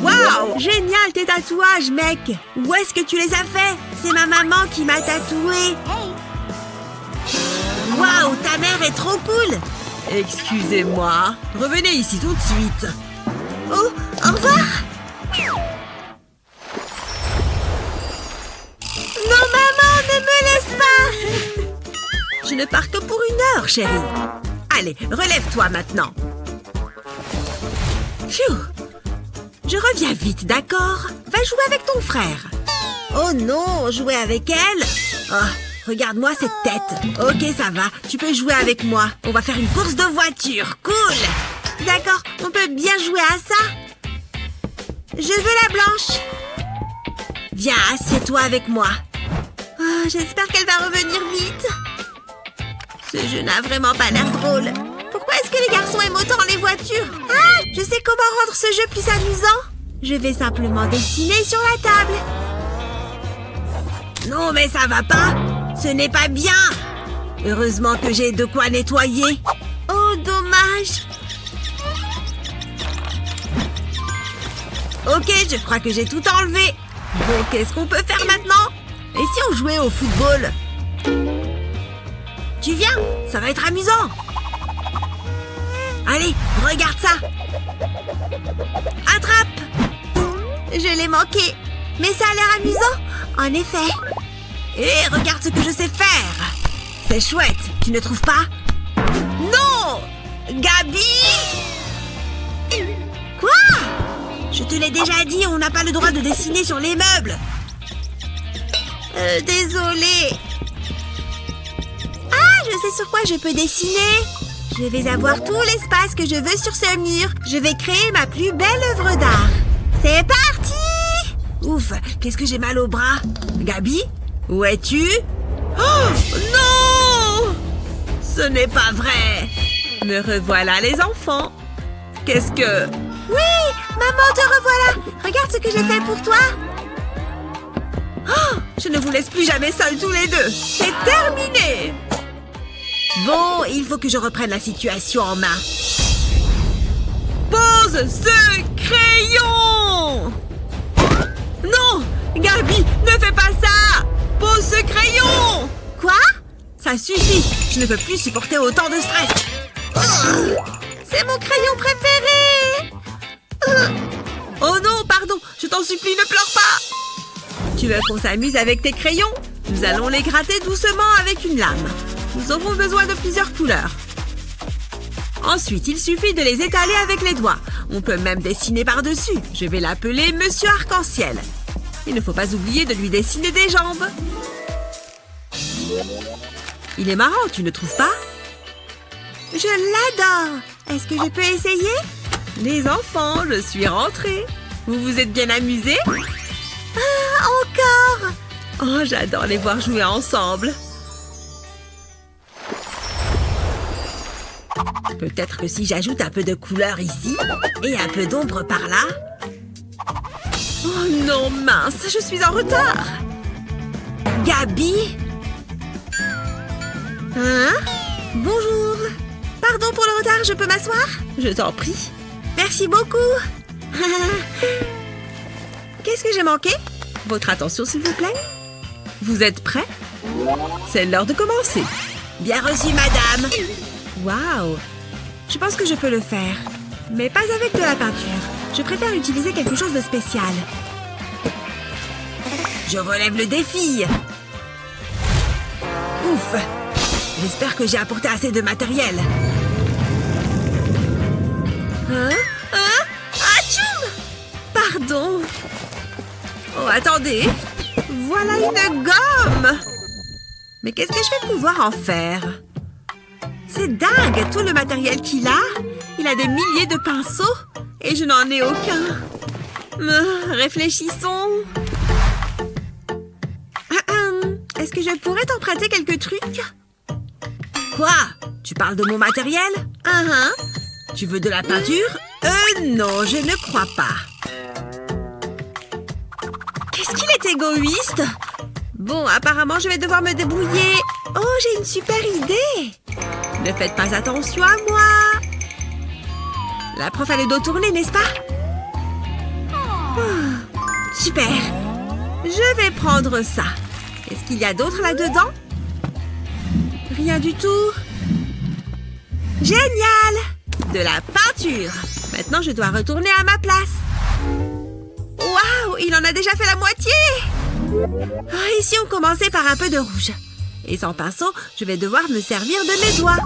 Waouh! Génial tes tatouages, mec. Où est-ce que tu les as faits? C'est ma maman qui m'a tatoué. Waouh, ta mère est trop cool. Excusez-moi. Revenez ici tout de suite. Oh, au revoir. Non, maman, ne me laisse pas. Je ne pars que pour 1 heure, chérie. Allez, relève-toi maintenant. Pfiou. Je reviens vite, d'accord? Va jouer avec ton frère. Oh non, jouer avec elle? Oh, Regarde-moi cette tête. Ok, ça va. Tu peux jouer avec moi. On va faire une course de voiture. Cool. D'accord, on peut bien jouer à ça. Je veux la blanche. Viens, assieds-toi avec moi. Oh, j'espère qu'elle va revenir vite. Ce jeu n'a vraiment pas l'air drôle. Pourquoi est-ce que les garçons aiment autant les voitures? Ah, je sais comment rendre ce jeu plus amusant. Je vais simplement dessiner sur la table. Non, mais ça va pas. Ce n'est pas bien. Heureusement que j'ai de quoi nettoyer. Oh, dommage. Ok, je crois que j'ai tout enlevé. Bon, qu'est-ce qu'on peut faire maintenant? Et si on jouait au football? Tu viens? Ça va être amusant. Allez, regarde ça. Attrape. Je l'ai manqué. Mais ça a l'air amusant. En effet. Et regarde ce que je sais faire. C'est chouette, tu ne trouves pas? Non! Gabi! Quoi? Je te l'ai déjà dit, on n'a pas le droit de dessiner sur les meubles. Désolée. Ah, je sais sur quoi je peux dessiner. Je vais avoir tout l'espace que je veux sur ce mur. Je vais créer ma plus belle œuvre d'art. C'est parti! Ouf, qu'est-ce que j'ai mal au bras. Gabi, où es-tu? Oh, non! Ce n'est pas vrai. Me revoilà les enfants. Qu'est-ce que... Oui, maman, te revoilà. Regarde ce que j'ai fait pour toi. Oh, je ne vous laisse plus jamais seuls tous les deux. C'est terminé. Bon, il faut que je reprenne la situation en main. Pose ce crayon! Non! Gabi, ne fais pas ça! Pose ce crayon! Quoi? Ça suffit! Je ne peux plus supporter autant de stress. C'est mon crayon préféré! Oh non, pardon, je t'en supplie, ne pleure pas! Tu veux qu'on s'amuse avec tes crayons? Nous allons les gratter doucement avec une lame. Nous aurons besoin de plusieurs couleurs. Ensuite, il suffit de les étaler avec les doigts. On peut même dessiner par-dessus. Je vais l'appeler Monsieur Arc-en-Ciel. Il ne faut pas oublier de lui dessiner des jambes. Il est marrant, tu ne trouves pas? Je l'adore! Est-ce que je peux essayer? Les enfants, je suis rentrée. Vous vous êtes bien amusés? Ah, encore! Oh, j'adore les voir jouer ensemble. Peut-être que si j'ajoute un peu de couleur ici et un peu d'ombre par là... Oh non, mince, je suis en retard. Gabi? Hein? Bonjour. Pardon pour le retard, je peux m'asseoir? Je t'en prie. Merci beaucoup. Qu'est-ce que j'ai manqué? Votre attention, s'il vous plaît. Vous êtes prêts? C'est l'heure de commencer. Bien reçu, madame. Waouh! Je pense que je peux le faire. Mais pas avec de la peinture. Je préfère utiliser quelque chose de spécial. Je relève le défi. Ouf! J'espère que j'ai apporté assez de matériel. Hein? Atchoum! Pardon. Oh, attendez. Voilà une gomme. Mais qu'est-ce que je vais pouvoir en faire? C'est dingue, tout le matériel qu'il a. Il a des milliers de pinceaux et je n'en ai aucun. Réfléchissons. Est-ce que je pourrais t'emprunter quelques trucs? Quoi? Tu parles de mon matériel? Tu veux de la peinture? Non, je ne crois pas. Qu'est-ce qu'il est égoïste? Bon, apparemment, je vais devoir me débrouiller. Oh, j'ai une super idée. Ne faites pas attention à moi. La prof a le dos tourné, n'est-ce pas? Oh, super. Je vais prendre ça. Qu'est-ce qu'il y a d'autre là-dedans? Rien du tout. Génial! De la peinture. Maintenant, je dois retourner à ma place. Waouh! Il en a déjà fait la moitié! Oh, ici, on commençait par un peu de rouge. Et sans pinceau, je vais devoir me servir de mes doigts.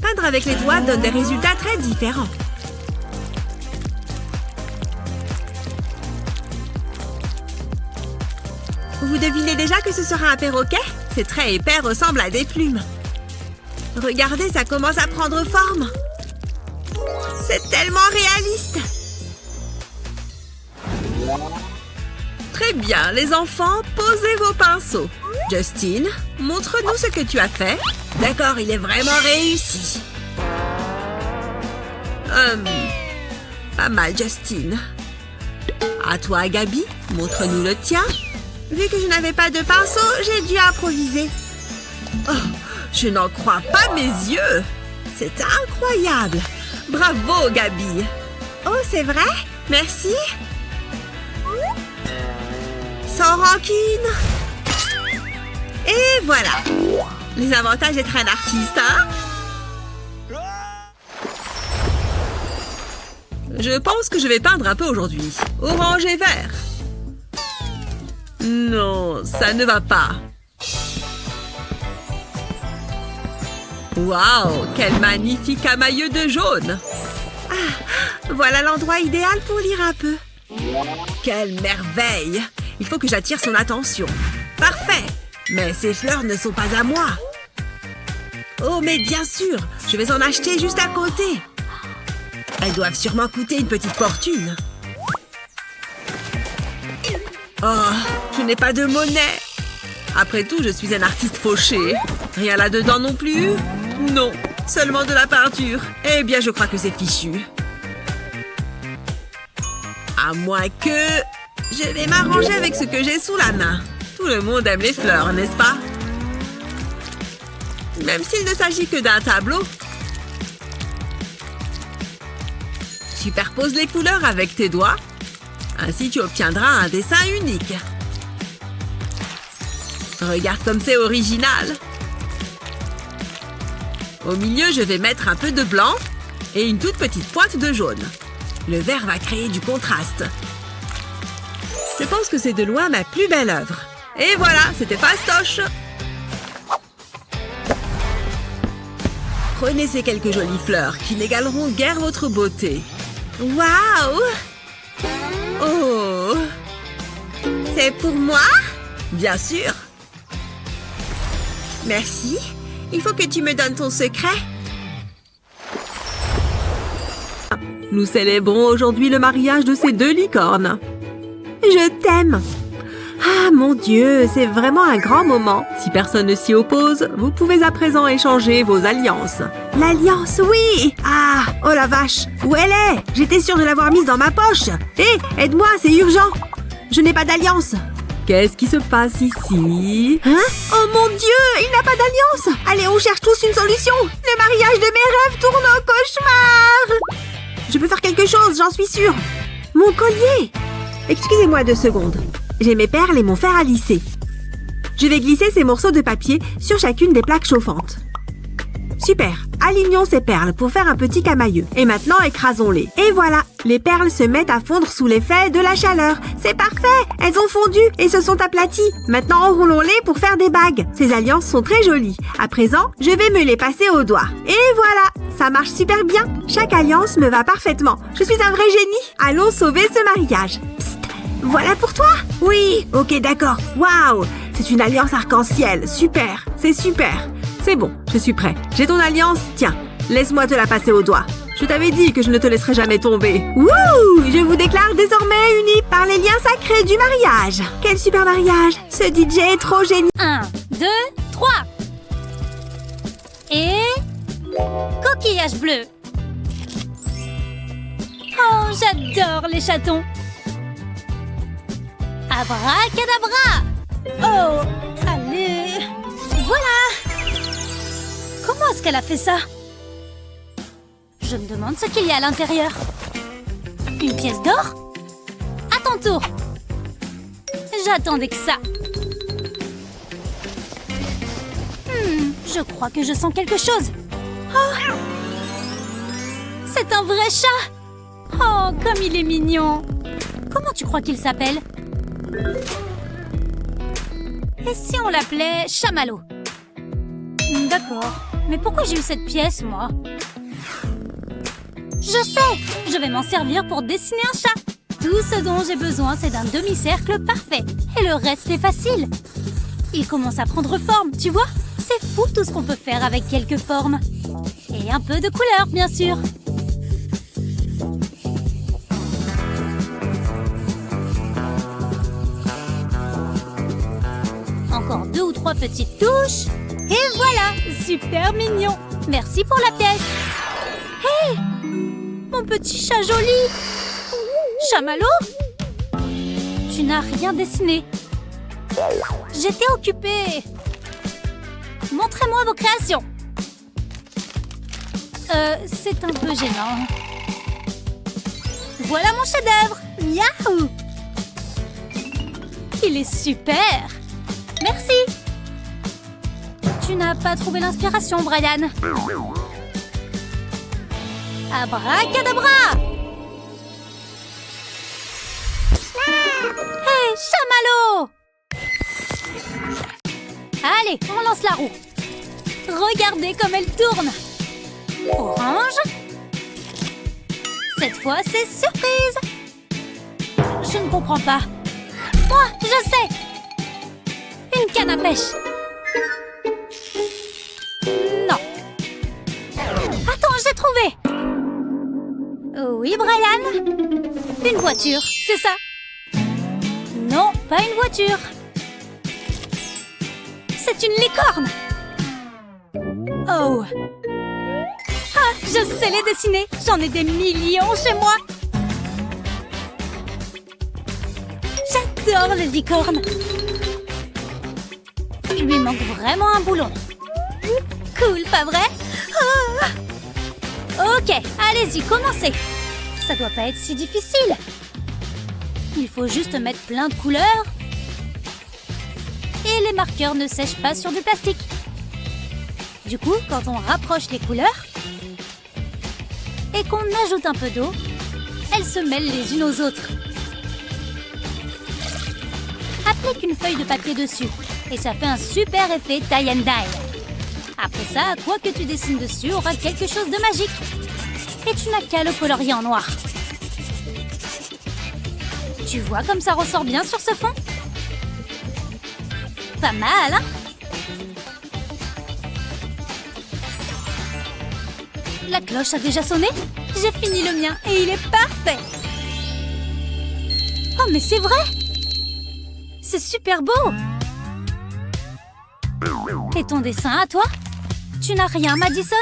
Peindre avec les doigts donne des résultats très différents. Vous devinez déjà que ce sera un perroquet? Ses traits épais ressemblent à des plumes. Regardez, ça commence à prendre forme. C'est tellement réaliste. Très bien, les enfants, posez vos pinceaux. Justin, montre-nous ce que tu as fait. D'accord, il est vraiment réussi. Pas mal, Justin. À toi, Gabi, montre-nous le tien. Vu que je n'avais pas de pinceau, j'ai dû improviser. Oh, je n'en crois pas mes yeux. C'est incroyable. Bravo, Gabi. Oh, c'est vrai? Merci. Sans rancune. Et voilà. Les avantages d'être un artiste, hein? Je pense que je vais peindre un peu aujourd'hui. Orange et vert. Non, ça ne va pas. Waouh, quel magnifique camailleux de jaune. Ah, voilà l'endroit idéal pour lire un peu. Quelle merveille. Il faut que j'attire son attention. Parfait. Mais ces fleurs ne sont pas à moi. Oh, mais bien sûr, je vais en acheter juste à côté. Elles doivent sûrement coûter une petite fortune. Oh, je n'ai pas de monnaie. Après tout, je suis un artiste fauché. Rien là-dedans non plus? Non, seulement de la peinture. Eh bien, je crois que c'est fichu. À moins que... Je vais m'arranger avec ce que j'ai sous la main. Tout le monde aime les fleurs, n'est-ce pas? Même s'il ne s'agit que d'un tableau. Superpose les couleurs avec tes doigts. Ainsi, tu obtiendras un dessin unique. Regarde comme c'est original. Au milieu, je vais mettre un peu de blanc et une toute petite pointe de jaune. Le vert va créer du contraste. Je pense que c'est de loin ma plus belle œuvre. Et voilà, c'était fastoche. Prenez ces quelques jolies fleurs qui n'égaleront guère votre beauté. Waouh! Oh! C'est pour moi? Bien sûr. Merci. Il faut que tu me donnes ton secret. Nous célébrons aujourd'hui le mariage de ces deux licornes. Je t'aime. Ah, mon Dieu, c'est vraiment un grand moment. Si personne ne s'y oppose, vous pouvez à présent échanger vos alliances. L'alliance, oui! Ah, oh la vache, où elle est? J'étais sûre de l'avoir mise dans ma poche. Hé, aide-moi, c'est urgent. Je n'ai pas d'alliance. Qu'est-ce qui se passe ici? Hein? Oh mon Dieu, il n'a pas d'alliance! Allez, on cherche tous une solution! Le mariage de mes rêves tourne au cauchemar! Je peux faire quelque chose, j'en suis sûre! Mon collier! Excusez-moi 2 secondes. J'ai mes perles et mon fer à lisser. Je vais glisser ces morceaux de papier sur chacune des plaques chauffantes. Super! Alignons ces perles pour faire un petit camailleux. Et maintenant, écrasons-les. Et voilà! Les perles se mettent à fondre sous l'effet de la chaleur. C'est parfait! Elles ont fondu et se sont aplaties. Maintenant, enroulons-les pour faire des bagues. Ces alliances sont très jolies. À présent, je vais me les passer au doigt. Et voilà! Ça marche super bien. Chaque alliance me va parfaitement. Je suis un vrai génie. Allons sauver ce mariage. Psst! Voilà pour toi? Oui! Ok, d'accord. Waouh! C'est une alliance arc-en-ciel. Super! C'est super! C'est bon, je suis prêt. J'ai ton alliance. Tiens, laisse-moi te la passer au doigt. Je t'avais dit que je ne te laisserai jamais tomber. Wouh! Je vous déclare désormais unis par les liens sacrés du mariage. Quel super mariage! Ce DJ est trop génial. 1, 2, 3. Et... coquillage bleu. Oh, j'adore les chatons. Abracadabra. Oh, allez. Voilà. Comment est-ce qu'elle a fait ça? Je me demande ce qu'il y a à l'intérieur. Une pièce d'or? À ton tour. J'attendais que ça. Je crois que je sens quelque chose. Oh, c'est un vrai chat. Oh, comme il est mignon. Comment tu crois qu'il s'appelle? Et si on l'appelait Chamallow? D'accord. Mais pourquoi j'ai eu cette pièce, moi? Je sais! Je vais m'en servir pour dessiner un chat. Tout ce dont j'ai besoin, c'est d'un demi-cercle parfait. Et le reste est facile. Il commence à prendre forme, tu vois? C'est fou tout ce qu'on peut faire avec quelques formes. Et un peu de couleur, bien sûr. Encore 2 ou 3 petites touches. Et voilà, super mignon. Merci pour la pièce. Hé, mon petit chat joli. Chamallow? Tu n'as rien dessiné. J'étais occupée. Montrez-moi vos créations. C'est un peu gênant. Voilà mon chef-d'œuvre. Yahoo! Il est super. Merci. Tu n'as pas trouvé l'inspiration, Brian. Abracadabra! Hey, chamallow! Allez, on lance la roue. Regardez comme elle tourne. Orange. Cette fois, c'est surprise. Je ne comprends pas. Moi, je sais. Une canne à pêche. Non. Attends, j'ai trouvé. Oui, Brian? Une voiture, c'est ça? Non, pas une voiture. C'est une licorne. Oh. Ah, je sais les dessiner. J'en ai des millions chez moi. J'adore les licornes. Il lui manque vraiment un boulon. Cool, pas vrai? Ah. Ok, allez-y, commencez. Ça doit pas être si difficile. Il faut juste mettre plein de couleurs. Et les marqueurs ne sèchent pas sur du plastique. Du coup, quand on rapproche les couleurs et qu'on ajoute un peu d'eau, elles se mêlent les unes aux autres. Applique une feuille de papier dessus et ça fait un super effet tie and dye. Après ça, quoi que tu dessines dessus aura quelque chose de magique. Et tu n'as qu'à le colorier en noir. Tu vois comme ça ressort bien sur ce fond? Pas mal, hein? La cloche a déjà sonné? J'ai fini le mien et il est parfait! Oh, mais c'est vrai! C'est super beau! Et ton dessin à toi? Tu n'as rien, Madison?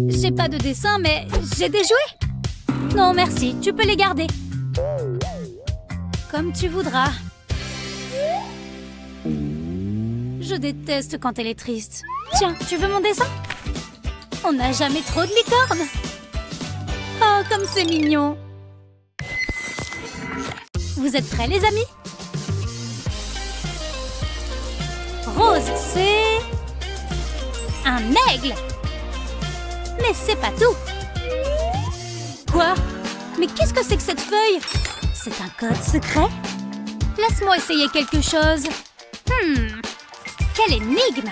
J'ai pas de dessin, mais j'ai des jouets! Non, merci, tu peux les garder. Comme tu voudras. Je déteste quand elle est triste. Tiens, tu veux mon dessin? On n'a jamais trop de licornes. Oh, comme c'est mignon. Vous êtes prêts, les amis? Rose, c'est... un aigle. Mais c'est pas tout. Quoi? Mais qu'est-ce que c'est que cette feuille? C'est un code secret? Laisse-moi essayer quelque chose. Quelle énigme!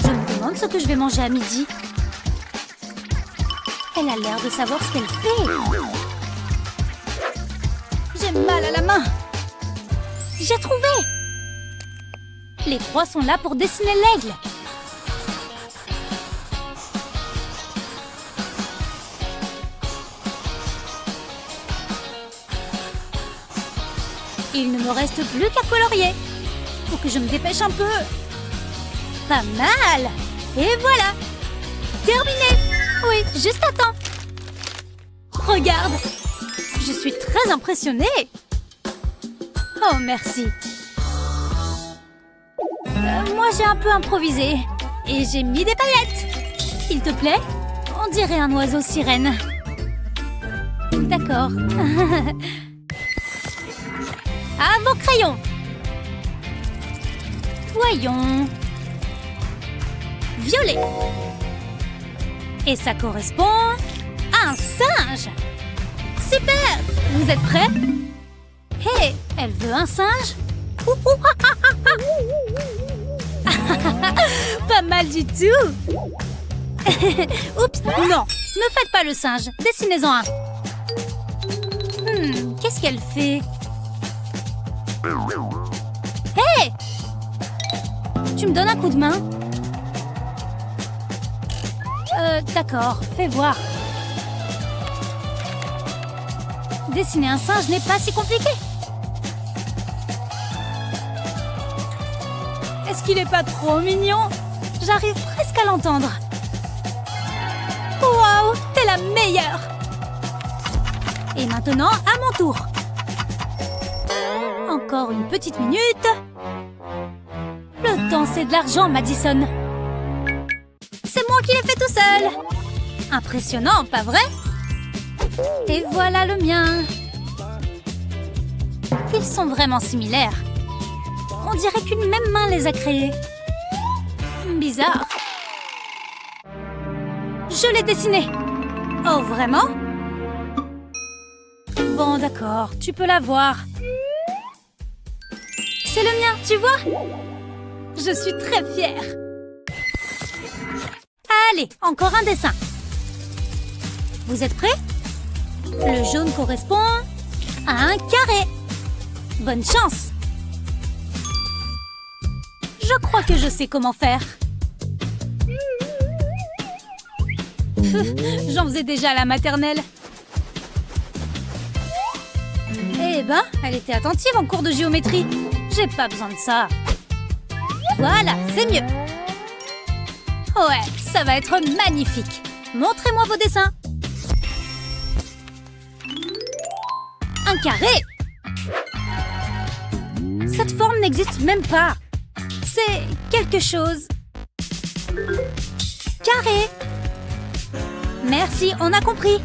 Je me demande ce que je vais manger à midi. Elle a l'air de savoir ce qu'elle fait. J'ai mal à la main. J'ai trouvé! Les croix sont là pour dessiner l'aigle. Il ne me reste plus qu'à colorier. Faut que je me dépêche un peu. Pas mal. Et voilà. Terminé. Oui, juste à temps. Regarde. Je suis très impressionnée. Oh, merci. Moi, j'ai un peu improvisé. Et j'ai mis des paillettes. Il te plaît? On dirait un oiseau sirène. D'accord. À vos crayons. Voyons. Violet. Et ça correspond à un singe. Super. Vous êtes prêts? Hé, elle veut un singe? Pas mal du tout. Oups, non, ne faites pas le singe. Dessinez-en un. Qu'est-ce qu'elle fait? Hé! Tu me donnes un coup de main? D'accord, fais voir. Dessiner un singe n'est pas si compliqué. Est-ce qu'il est pas trop mignon? J'arrive presque à l'entendre. Waouh, t'es la meilleure! Et maintenant, à mon tour. Encore une petite minute. Le temps, c'est de l'argent, Madison. C'est moi qui l'ai fait tout seul. Impressionnant, pas vrai? Et voilà le mien. Ils sont vraiment similaires. On dirait qu'une même main les a créés. Bizarre. Je l'ai dessiné. Oh, vraiment? Bon, d'accord, tu peux la voir. C'est le mien, tu vois? Je suis très fière. Allez, encore un dessin. Vous êtes prêts? Le jaune correspond à un carré. Bonne chance. Je crois que je sais comment faire. J'en faisais déjà à la maternelle. Eh ben, elle était attentive en cours de géométrie. J'ai pas besoin de ça. Voilà, c'est mieux. Ouais, ça va être magnifique. Montrez-moi vos dessins. Un carré. Cette forme n'existe même pas. C'est quelque chose. Carré. Merci, on a compris.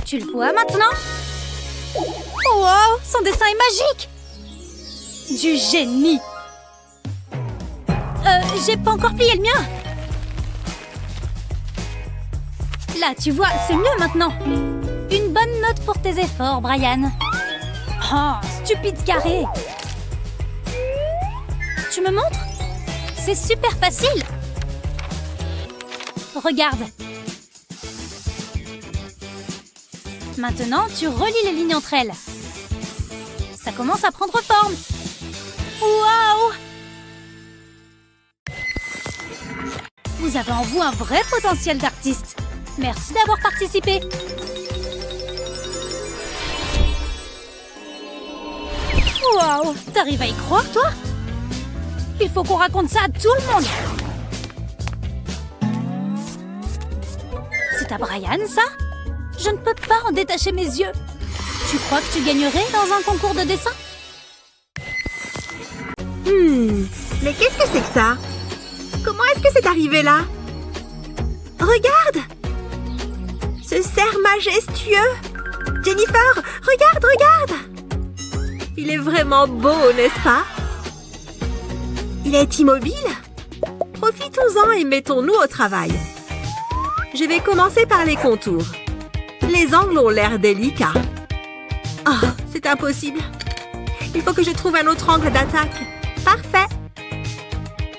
Tu le vois maintenant? Wow, son dessin est magique. Du génie. J'ai pas encore plié le mien. Là, tu vois, c'est mieux maintenant. Une bonne note pour tes efforts, Brian. Oh, stupide carré. Tu me montres? C'est super facile. Regarde. Maintenant, tu relis les lignes entre elles. Ça commence à prendre forme. Waouh! Vous avez en vous un vrai potentiel d'artiste. Merci d'avoir participé. Waouh! T'arrives à y croire, toi? Il faut qu'on raconte ça à tout le monde. C'est à Brian, ça? Je ne peux pas en détacher mes yeux. Tu crois que tu gagnerais dans un concours de dessin? Mais qu'est-ce que c'est que ça? Comment est-ce que c'est arrivé là? Regarde! Ce cerf majestueux! Jennifer, regarde! Il est vraiment beau, n'est-ce pas? Il est immobile? Profitons-en et mettons-nous au travail. Je vais commencer par les contours. Les angles ont l'air délicats. Oh, c'est impossible. Il faut que je trouve un autre angle d'attaque. Parfait.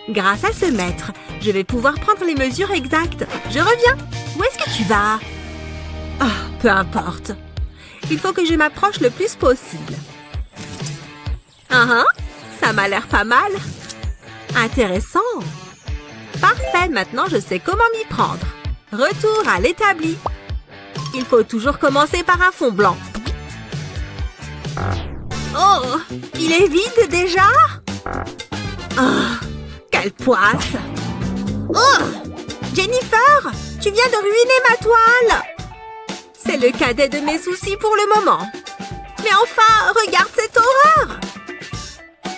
Grâce à ce mètre, je vais pouvoir prendre les mesures exactes. Je reviens. Où est-ce que tu vas? Oh, peu importe. Il faut que je m'approche le plus possible. Ça m'a l'air pas mal. Intéressant. Parfait, maintenant je sais comment m'y prendre. Retour à l'établi. Il faut toujours commencer par un fond blanc. Oh, il est vide déjà? Oh, quelle poisse! Oh, Jennifer, tu viens de ruiner ma toile! C'est le cadet de mes soucis pour le moment. Mais enfin, regarde cette horreur!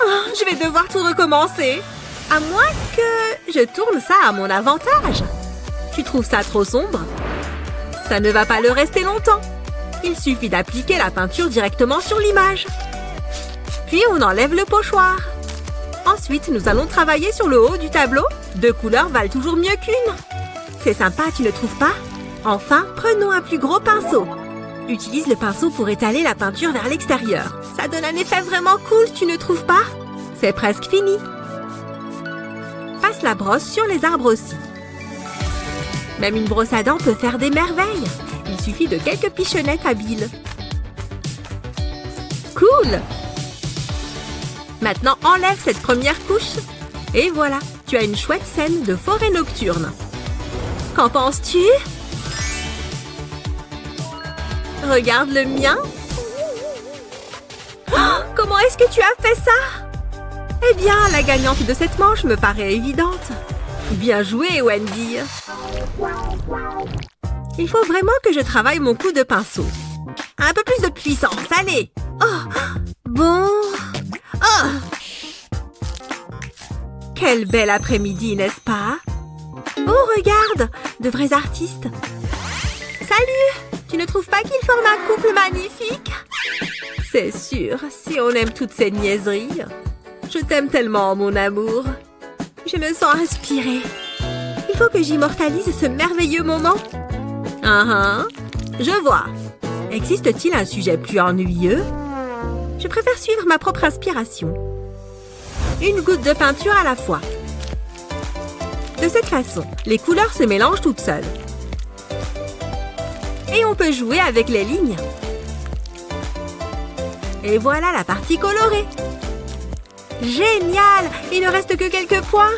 Oh, je vais devoir tout recommencer. À moins que je tourne ça à mon avantage. Tu trouves ça trop sombre? Ça ne va pas le rester longtemps. Il suffit d'appliquer la peinture directement sur l'image. Puis on enlève le pochoir. Ensuite, nous allons travailler sur le haut du tableau. 2 couleurs valent toujours mieux qu'une. C'est sympa, tu ne trouves pas? Enfin, prenons un plus gros pinceau. Utilise le pinceau pour étaler la peinture vers l'extérieur. Ça donne un effet vraiment cool, tu ne trouves pas? C'est presque fini. Passe passe la brosse sur les arbres aussi. Même une brosse à dents peut faire des merveilles. Il suffit de quelques pichonnettes habiles. Cool! Maintenant, enlève cette première couche. Et voilà, tu as une chouette scène de forêt nocturne. Qu'en penses-tu? Regarde le mien. Oh, comment est-ce que tu as fait ça? Eh bien, la gagnante de cette manche me paraît évidente. Bien joué, Wendy. Il faut vraiment que je travaille mon coup de pinceau. Un peu plus de puissance, allez. Oh, bon. Oh. Quel bel après-midi, n'est-ce pas? Oh, regarde, de vrais artistes. Salut! Tu ne trouves pas qu'ils forment un couple magnifique? C'est sûr, si on aime toutes ces niaiseries. Je t'aime tellement, mon amour. Je me sens inspirée. Il faut que j'immortalise ce merveilleux moment. Je vois. Existe-t-il un sujet plus ennuyeux? Je préfère suivre ma propre inspiration. Une goutte de peinture à la fois. De cette façon, les couleurs se mélangent toutes seules. Et on peut jouer avec les lignes. Et voilà la partie colorée. Génial! Il ne reste que quelques points.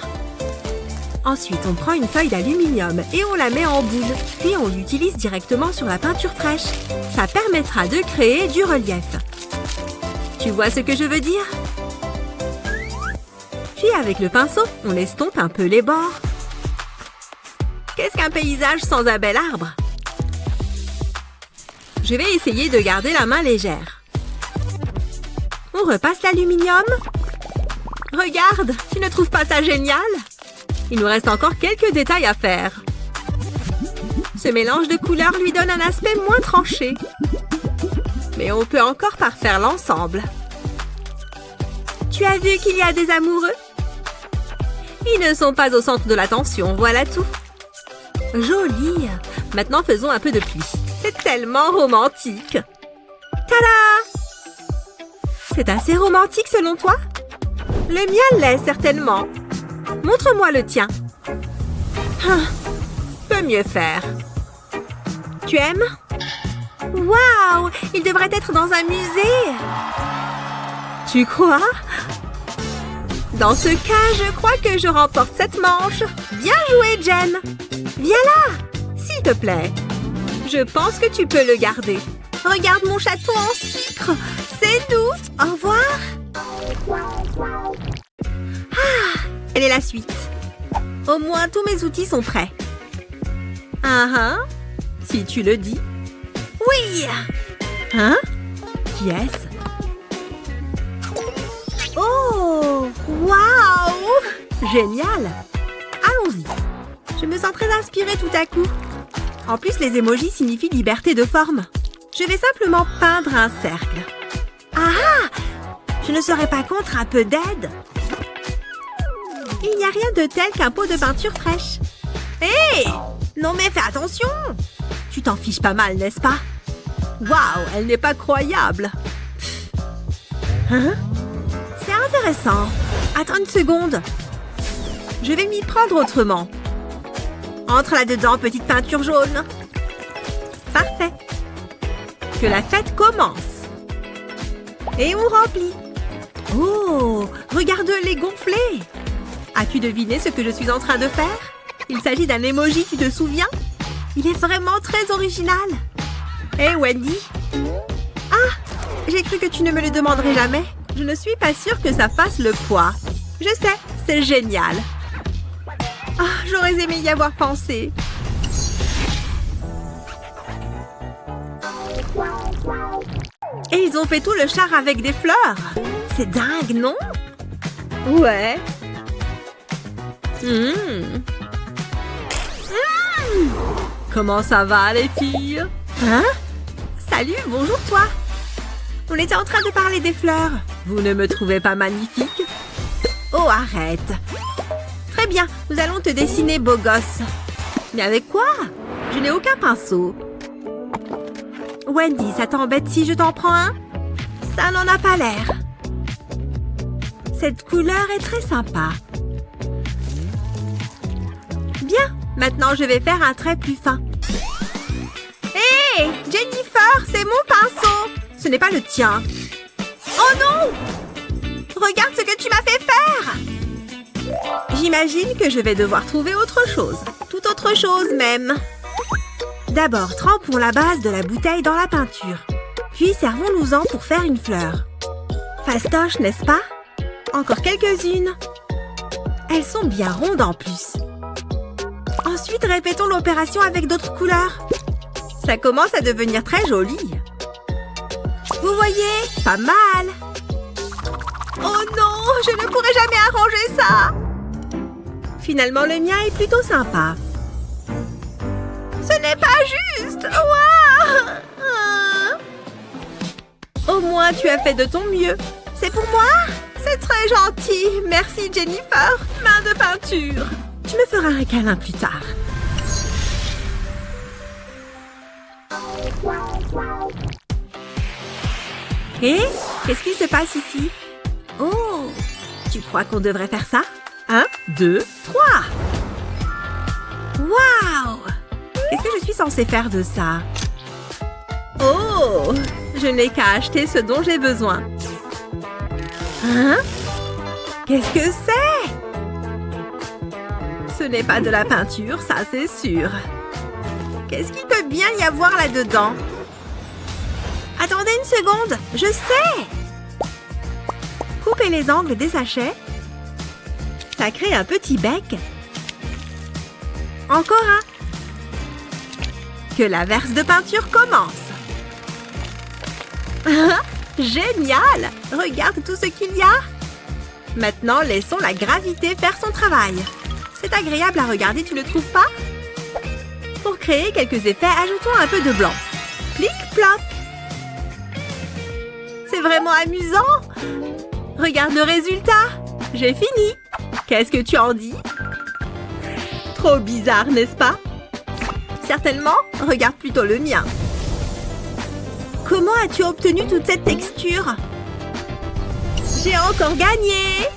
Ensuite, on prend une feuille d'aluminium et on la met en boule. Puis on l'utilise directement sur la peinture fraîche. Ça permettra de créer du relief. Tu vois ce que je veux dire? Puis avec le pinceau, on estompe un peu les bords. Qu'est-ce qu'un paysage sans un bel arbre? Je vais essayer de garder la main légère. On repasse l'aluminium. Regarde, tu ne trouves pas ça génial? Il nous reste encore quelques détails à faire. Ce mélange de couleurs lui donne un aspect moins tranché. Mais on peut encore parfaire l'ensemble. Tu as vu qu'il y a des amoureux? Ils ne sont pas au centre de l'attention, voilà tout. Joli! Maintenant, faisons un peu de pluie. C'est tellement romantique. Tada! C'est assez romantique selon toi? Le mien l'est certainement. Montre-moi le tien. Peut mieux faire. Tu aimes? Waouh! Il devrait être dans un musée. Tu crois? Dans ce cas, je crois que je remporte cette manche. Bien joué, Jen. Viens là, s'il te plaît. Je pense que tu peux le garder. Regarde mon château en sucre. C'est doux. Au revoir. Elle est la suite. Au moins, tous mes outils sont prêts. Si tu le dis. Oui! Hein? Qui est-ce? Oh! Waouh! Génial! Allons-y. Je me sens très inspirée tout à coup. En plus, les émojis signifient liberté de forme. Je vais simplement peindre un cercle. Je ne serais pas contre un peu d'aide. Il n'y a rien de tel qu'un pot de peinture fraîche. Hé! Non mais fais attention! Tu t'en fiches pas mal, n'est-ce pas? Waouh, elle n'est pas croyable. C'est intéressant. Attends une seconde. Je vais m'y prendre autrement. Entre là-dedans, petite peinture jaune. Parfait. Que la fête commence. Et on remplit. Oh, regarde-les gonfler. As-tu deviné ce que je suis en train de faire? Il s'agit d'un emoji, tu te souviens? Il est vraiment très original. Hé, Wendy? J'ai cru que tu ne me le demanderais jamais. Je ne suis pas sûre que ça fasse le poids. Je sais, c'est génial. J'aurais aimé y avoir pensé. Et ils ont fait tout le char avec des fleurs. C'est dingue, non? Ouais. Comment ça va, les filles? Salut, bonjour toi. On était en train de parler des fleurs. Vous ne me trouvez pas magnifique? Oh, arrête. Très bien, nous allons te dessiner beau gosse. Mais avec quoi? Je n'ai aucun pinceau. Wendy, ça t'embête si je t'en prends un? Ça n'en a pas l'air. Cette couleur est très sympa. Maintenant, je vais faire un trait plus fin. Hé, Jennifer, c'est mon pinceau. Ce n'est pas le tien. Oh non! Regarde ce que tu m'as fait faire! J'imagine que je vais devoir trouver autre chose. Tout autre chose même. D'abord, trempons la base de la bouteille dans la peinture. Puis servons-nous-en pour faire une fleur. Fastoche, n'est-ce pas? Encore quelques-unes. Elles sont bien rondes en plus. Ensuite, répétons l'opération avec d'autres couleurs. Ça commence à devenir très joli. Vous voyez? Pas mal. Oh non, je ne pourrai jamais arranger ça. Finalement, le mien est plutôt sympa. Ce n'est pas juste. Ouah. Au moins, tu as fait de ton mieux. C'est pour moi? C'est très gentil. Merci, Jennifer. Main de peinture. Tu me feras un câlin plus tard. Hé, qu'est-ce qui se passe ici? Oh, tu crois qu'on devrait faire ça? 1, 2, 3. Waouh! Qu'est-ce que je suis censée faire de ça? Oh, je n'ai qu'à acheter ce dont j'ai besoin. Hein? Qu'est-ce que c'est? Ce n'est pas de la peinture, ça c'est sûr. Qu'est-ce qu'il peut bien y avoir là-dedans? Attendez une seconde, je sais! Coupez les angles des sachets. Ça crée un petit bec. Encore un. Que la verse de peinture commence. Génial! Regarde tout ce qu'il y a. Maintenant, laissons la gravité faire son travail. C'est agréable à regarder, tu ne trouves pas? Pour créer quelques effets, ajoutons un peu de blanc. Plic-ploc. C'est vraiment amusant. Regarde le résultat. J'ai fini. Qu'est-ce que tu en dis? Trop bizarre, n'est-ce pas? Certainement. Regarde plutôt le mien. Comment as-tu obtenu toute cette texture? J'ai encore gagné!